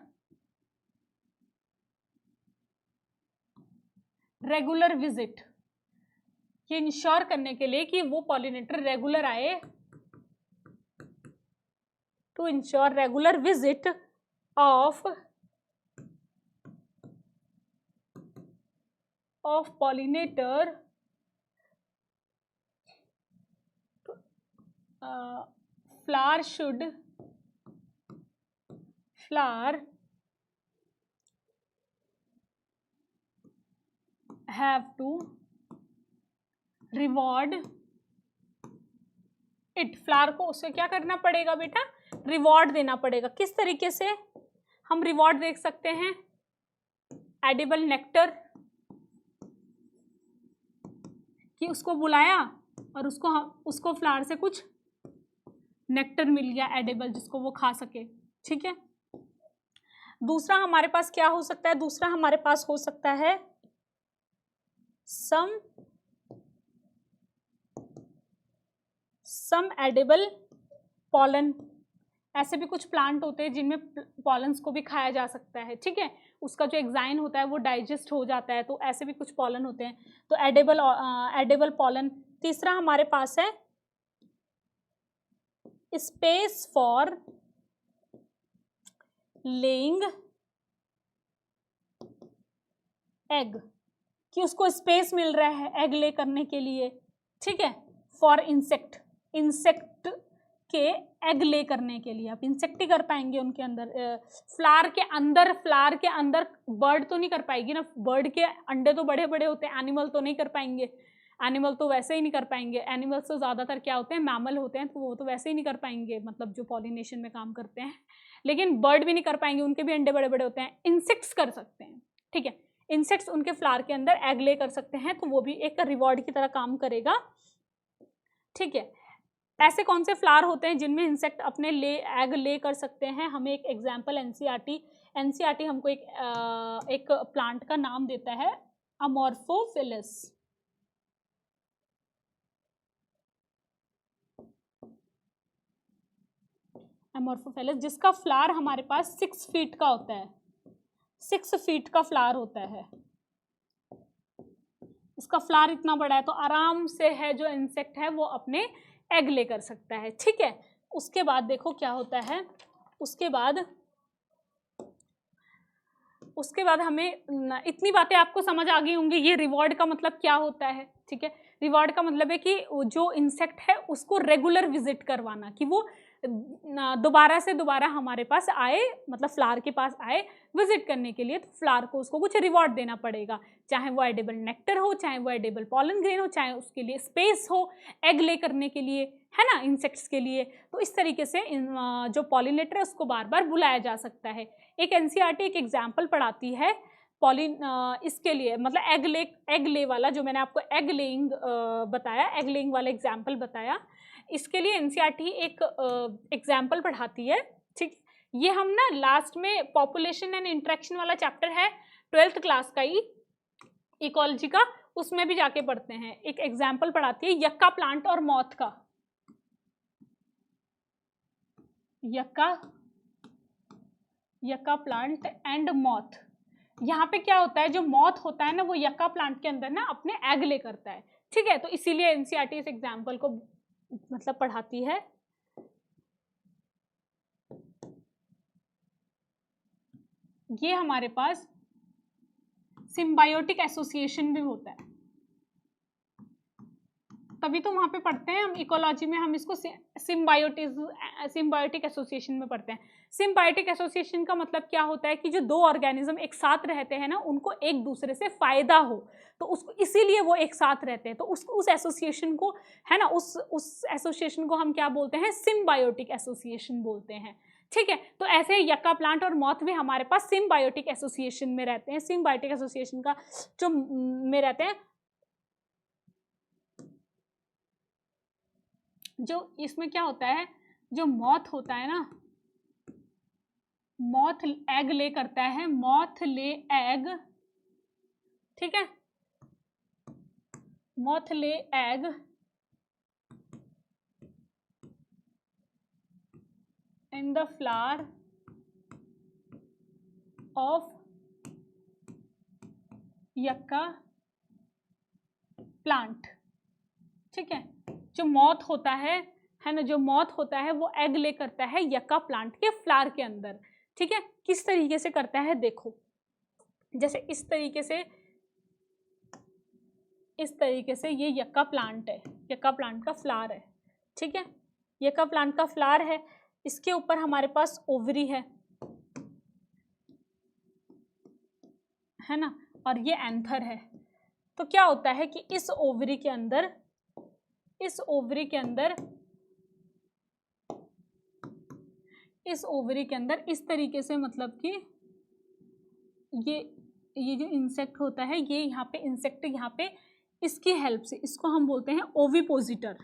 रेगुलर विजिट, ये इंश्योर करने के लिए कि वो पॉलिनेटर रेगुलर आए, to ensure regular visit of pollinator flower have to reward it। Flower को उसे क्या करना पड़ेगा बेटा, रिवॉर्ड देना पड़ेगा। किस तरीके से हम रिवॉर्ड देख सकते हैं, एडिबल नेक्टर, कि उसको बुलाया और उसको फ्लावर से कुछ नेक्टर मिल गया एडिबल, जिसको वो खा सके, ठीक है। दूसरा हमारे पास क्या हो सकता है, दूसरा हमारे पास हो सकता है सम एडिबल पॉलन। ऐसे भी कुछ प्लांट होते हैं जिनमें पॉलन्स को भी खाया जा सकता है, ठीक है, उसका जो एग्जाइन होता है वो डाइजेस्ट हो जाता है, तो ऐसे भी कुछ पॉलन होते हैं, तो एडिबल पॉलन। तीसरा हमारे पास है स्पेस फॉर लेइंग एग, कि उसको स्पेस मिल रहा है एग ले करने के लिए, ठीक है। फॉर इंसेक्ट के एग ले करने के लिए, आप इंसेक्ट ही कर पाएंगे उनके अंदर, फ्लावर के अंदर बर्ड तो नहीं कर पाएगी ना, बर्ड के अंडे तो बड़े बड़े होते हैं, एनिमल तो नहीं कर पाएंगे, एनिमल तो वैसे ही नहीं कर पाएंगे, एनिमल्स तो ज़्यादातर क्या होते हैं, मैमल होते हैं, तो वो तो वैसे ही नहीं कर पाएंगे, मतलब जो पॉलिनेशन में काम करते हैं, लेकिन बर्ड भी नहीं कर पाएंगे, उनके भी अंडे बड़े बड़े होते हैं। इंसेक्ट्स कर सकते हैं, ठीक है, इंसेक्ट्स उनके फ्लावर के अंदर एग ले कर सकते हैं, तो वो भी एक रिवॉर्ड की तरह काम करेगा, ठीक है। ऐसे कौन से फ्लावर होते हैं जिनमें इंसेक्ट अपने एग ले कर सकते हैं, हमें एक एग्जाम्पल एनसीईआरटी हमको एक प्लांट का नाम देता है, अमोर्फोफिलस। अमोर्फोफिलस, जिसका फ्लावर हमारे पास 6 फीट का होता है, 6 फीट का फ्लावर होता है, इसका फ्लावर इतना बड़ा है, तो आराम से है जो इंसेक्ट है वो अपने एग ले कर सकता है, ठीक है। उसके बाद देखो क्या होता है, उसके बाद हमें इतनी बातें आपको समझ आ गई होंगी, ये रिवॉर्ड का मतलब क्या होता है, ठीक है। रिवॉर्ड का मतलब है कि जो इंसेक्ट है उसको रेगुलर विजिट करवाना, कि वो दोबारा से दोबारा हमारे पास आए, मतलब फ्लावर के पास आए विजिट करने के लिए, तो फ्लावर को उसको कुछ रिवॉर्ड देना पड़ेगा, चाहे वो एडिबल नेक्टर हो, चाहे वो एडिबल पॉलन ग्रेन हो, चाहे उसके लिए स्पेस हो एग ले करने के लिए, है ना, इंसेक्ट्स के लिए। तो इस तरीके से जो पॉलिनेटर है उसको बार बार बुलाया जा सकता है। एक एनसीईआरटी एक एग्जाम्पल पढ़ाती है इसके लिए, मतलब एग ले वाला, जो मैंने आपको एग लेइंग बताया, एग लेइंग वाला एग्जाम्पल बताया, इसके लिए एनसीईआरटी एक एग्जाम्पल पढ़ाती है, ठीक। ये हम ना लास्ट में पॉपुलेशन एंड इंटरेक्शन वाला चैप्टर है 12th क्लास का ही, इकोलॉजी का, उसमें भी जाके पढ़ते हैं। एक एग्जाम्पल पढ़ाती है यक्का प्लांट और मॉथ का, यक्का प्लांट एंड मॉथ। यहाँ पे क्या होता है, जो मॉथ होता है ना वो यक्का प्लांट के अंदर ना अपने एग ले करता है, ठीक है, तो इसीलिए एनसीईआरटी इस एग्जाम्पल को मतलब पढ़ाती है। ये हमारे पास सिम्बायोटिक एसोसिएशन भी होता है, तभी तो वहां पे पढ़ते हैं हम इकोलॉजी में, हम इसको सिम्बायोटिक एसोसिएशन में पढ़ते हैं। सिम्बायोटिक एसोसिएशन का मतलब क्या होता है कि जो दो ऑर्गेनिज्म एक साथ रहते हैं ना, उनको एक दूसरे से फायदा हो, तो उसको इसीलिए वो एक साथ रहते हैं, तो उस एसोसिएशन को, है ना, उस एसोसिएशन को हम क्या बोलते हैं, सिम्बायोटिक एसोसिएशन बोलते हैं, ठीक है। तो ऐसे यक्का प्लांट और मॉथ भी हमारे पास सिम्बायोटिक एसोसिएशन में रहते हैं। सिम्बायोटिक एसोसिएशन का जो में रहते हैं, जो इसमें क्या होता है, जो मॉथ होता है ना, मॉथ एग ले करता है, मॉथ ले एग, ठीक है, moth lay egg in the flower of yucca plant, ठीक है। जो मॉथ होता है ना, जो मॉथ होता है वो एग ले करता है यक्का प्लांट के फ्लावर के अंदर। ठीक है, किस तरीके से करता है देखो, जैसे इस तरीके से ये यक्का प्लांट है, यक्का प्लांट का फ्लावर है। ठीक है, यक्का प्लांट का फ्लावर है, इसके ऊपर हमारे पास ओवरी है ना, और ये एंथर है। तो क्या होता है कि इस ओवरी के अंदर इस तरीके से, मतलब कि ये जो इंसेक्ट होता है, ये यहाँ पे इंसेक्ट, यहाँ पे इसकी हेल्प से, इसको हम बोलते हैं ओविपोजिटर।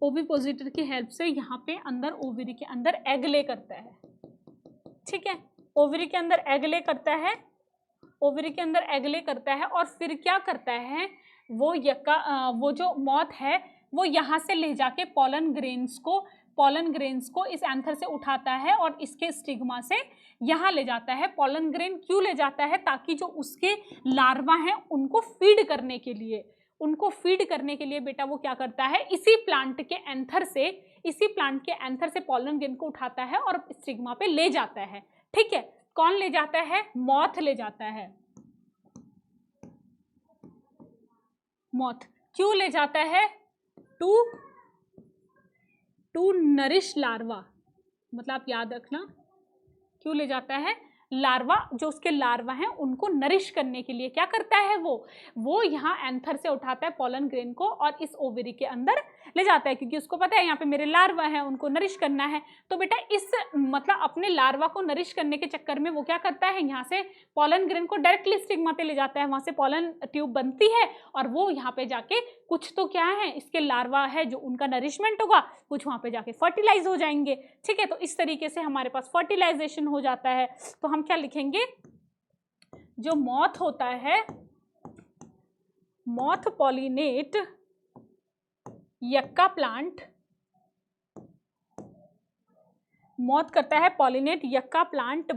ओविपोजिटर की हेल्प से यहाँ पे अंदर ओवरी के अंदर एग ले करता है। ठीक है, ओवरी के अंदर एग ले करता है, ओवरी के अंदर एग ले करता है, और फिर क्या करता है वो वो जो मॉथ है वो यहाँ से ले जाके पॉलन ग्रेन्स को इस एंथर से उठाता है और इसके स्टिग्मा से यहाँ ले जाता है। पॉलन ग्रेन क्यों ले जाता है? ताकि जो उसके लार्वा हैं उनको फीड करने के लिए बेटा वो क्या करता है, इसी प्लांट के एंथर से पॉलन ग्रेन को उठाता है और स्टिग्मा पे ले जाता है। ठीक है, कौन ले जाता है? मॉथ ले जाता है। मॉथ क्यों ले जाता है? टू नरिश लार्वा, मतलब आप याद रखना क्यों ले जाता है? लार्वा, जो उसके लार्वा हैं उनको नरिश करने के लिए क्या करता है वो यहाँ एंथर से उठाता है पॉलन ग्रेन को और इस ओवरी के अंदर ले जाता है, क्योंकि उसको पता है यहाँ पे मेरे लार्वा हैं, उनको नरिश करना है। तो बेटा इस मतलब अपने लार्वा को नरिश करने के चक्कर में वो क्या करता है, यहाँ से पॉलन ग्रेन को डायरेक्टली स्टिग्मा पे ले जाता है, वहाँ से पॉलन ट्यूब बनती है और वो यहाँ पे जाके कुछ तो क्या है, इसके लार्वा है जो उनका नरिशमेंट होगा, कुछ वहाँ पे जाके फर्टिलाइज हो जाएंगे। ठीक है, तो इस तरीके से हमारे पास फर्टिलाइजेशन हो जाता है। तो हम क्या लिखेंगे, जो मॉथ होता है, moth pollinate yucca plant, moth करता है pollinate yucca plant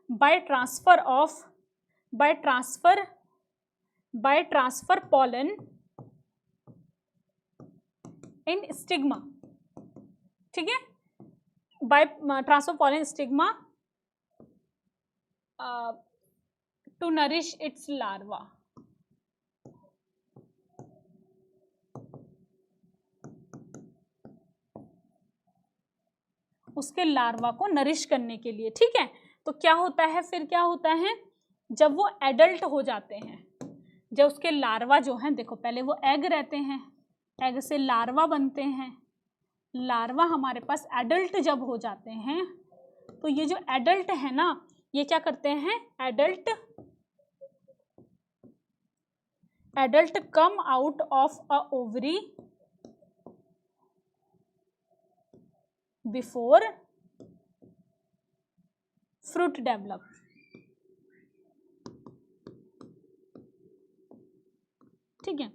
by transfer pollen in stigma. ठीक है, by transfer pollen stigma to nourish its larva. उसके लार्वा को नरिश करने के लिए। ठीक है, तो क्या होता है, फिर क्या होता है, जब वो एडल्ट हो जाते हैं, जब उसके लार्वा जो हैं, देखो पहले वो एग रहते हैं, एग से लार्वा बनते हैं, लार्वा हमारे पास एडल्ट जब हो जाते हैं, तो ये जो एडल्ट है ना, ये क्या करते हैं, adult come out of a ovary before fruit develop. ठीक है,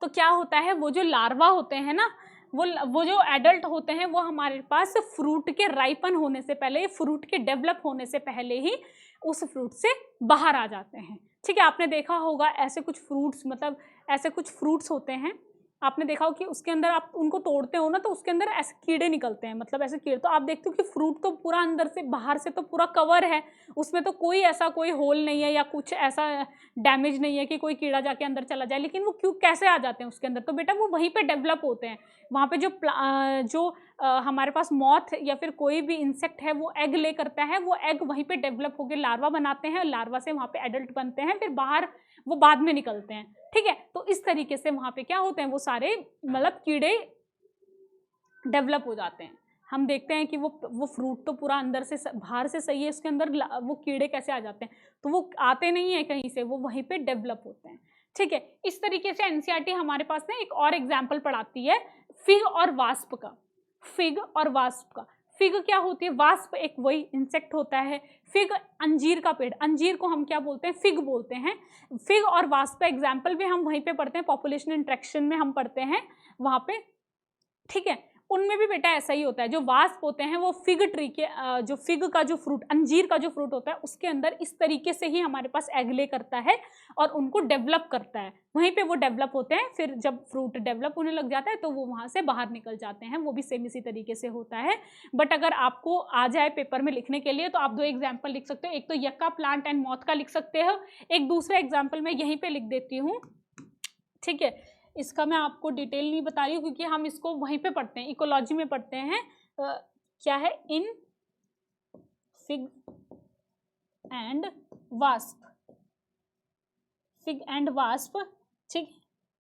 तो क्या होता है, वो जो लार्वा होते हैं ना, वो जो एडल्ट होते हैं, वो हमारे पास फ्रूट के राइपन होने से पहले, फ्रूट के डेवलप होने से पहले ही उस फ्रूट से बाहर आ जाते हैं। ठीक है, आपने देखा होगा ऐसे कुछ फ्रूट्स, मतलब ऐसे कुछ फ्रूट्स होते हैं, आपने देखा हो कि उसके अंदर आप उनको तोड़ते हो ना, तो उसके अंदर ऐसे कीड़े निकलते हैं, मतलब ऐसे कीड़े, तो आप देखते हो कि फ्रूट तो पूरा अंदर से बाहर से तो पूरा कवर है, उसमें तो कोई ऐसा कोई होल नहीं है या कुछ ऐसा डैमेज नहीं है कि कोई कीड़ा जाके अंदर चला जाए, लेकिन वो क्यों कैसे आ जाते हैं उसके अंदर? तो बेटा वो वहीं पे डेवलप होते हैं, वहाँ पे जो हमारे पास मॉथ या फिर कोई भी इंसेक्ट है वो एग ले करता है, वो एग वहीं पे डेवलप होकर लार्वा बनाते हैं, लार्वा से वहाँ पे एडल्ट बनते हैं, फिर बाहर वो बाद में निकलते हैं। ठीक है, तो इस तरीके से वहाँ पे क्या होते हैं, वो सारे मतलब कीड़े डेवलप हो जाते हैं। हम देखते हैं कि वो फ्रूट तो पूरा अंदर से बाहर से सही है, उसके अंदर वो कीड़े कैसे आ जाते हैं, तो वो आते नहीं है कहीं से, वो वहीं पे डेवलप होते हैं। ठीक है, इस तरीके से एनसीईआरटी हमारे पास ना एक और एग्जाम्पल पढ़ाती है फिग और वास्प का। फिग और वास्प का, फिग क्या होती है, वास्प एक वही इंसेक्ट होता है, फिग अंजीर का पेड़, अंजीर को हम क्या बोलते हैं, फिग बोलते हैं। फिग और वास्प का एग्जाम्पल भी हम वहीं पे पढ़ते हैं, पॉपुलेशन इंट्रैक्शन में हम पढ़ते हैं वहाँ पे। ठीक है, उनमें भी बेटा ऐसा ही होता है। जो वास्प होते हैं वो फिग ट्री के जो फिग का जो फ्रूट, अंजीर का जो फ्रूट होता है उसके अंदर इस तरीके से ही हमारे पास एग ले करता है और उनको डेवलप करता है, वहीं पे वो डेवलप होते हैं। फिर जब फ्रूट डेवलप होने लग जाता है तो वो वहाँ से बाहर निकल जाते हैं, वो भी सेम इसी तरीके से होता है। बट अगर आपको आ जाए पेपर में लिखने के लिए तो आप 2 एग्जाम्पल लिख सकते हो, एक तो यक्का प्लांट एंड मॉथ का लिख सकते हो, एक दूसरा एग्जाम्पल मैं यहीं पे लिख देती हूँ, ठीक है। इसका मैं आपको डिटेल नहीं बता रही हूँ क्योंकि हम इसको वहीं पे पढ़ते हैं, इकोलॉजी में पढ़ते हैं। क्या है, in fig and wasp, fig and wasp, ठीक।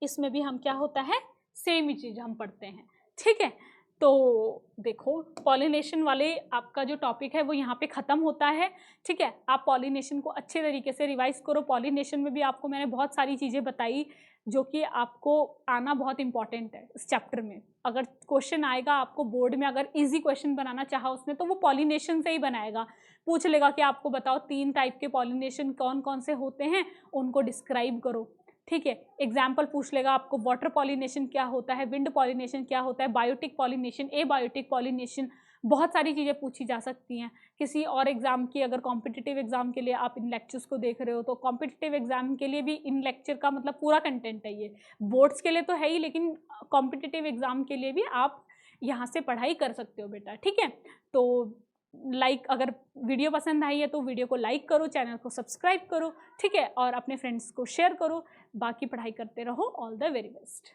इसमें भी हम क्या होता है, सेम ही चीज हम पढ़ते हैं, ठीक है। तो देखो पॉलिनेशन वाले आपका जो टॉपिक है वो यहाँ पे ख़त्म होता है, ठीक है। आप पॉलिनेशन को अच्छे तरीके से रिवाइज करो। पॉलिनेशन में भी आपको मैंने बहुत सारी चीज़ें बताई जो कि आपको आना बहुत इंपॉर्टेंट है इस चैप्टर में। अगर क्वेश्चन आएगा आपको बोर्ड में, अगर इजी क्वेश्चन बनाना चाहा उसने तो वो पॉलिनेशन से ही बनाएगा। पूछ लेगा कि आपको बताओ 3 टाइप के पॉलिनेशन कौन कौन से होते हैं, उनको डिस्क्राइब करो, ठीक है। एग्जाम्पल पूछ लेगा आपको, वाटर पॉलिनेशन क्या होता है, विंड पॉलिनेशन क्या होता है, बायोटिक पॉलिनेशन, एबायोटिक पॉलिनेशन, बहुत सारी चीज़ें पूछी जा सकती हैं। किसी और एग्जाम की, अगर कॉम्पिटिटिव एग्जाम के लिए आप इन लेक्चर्स को देख रहे हो तो कॉम्पिटिटिव एग्जाम के लिए भी इन लेक्चर का मतलब पूरा कंटेंट है ये। बोर्ड्स के लिए तो है ही, लेकिन कॉम्पिटिटिव एग्जाम के लिए भी आप यहाँ से पढ़ाई कर सकते हो बेटा, ठीक है। तो अगर वीडियो पसंद आई है तो वीडियो को लाइक करो, चैनल को सब्सक्राइब करो, ठीक है, और अपने फ्रेंड्स को शेयर करो। बाकी पढ़ाई करते रहो। All the very best.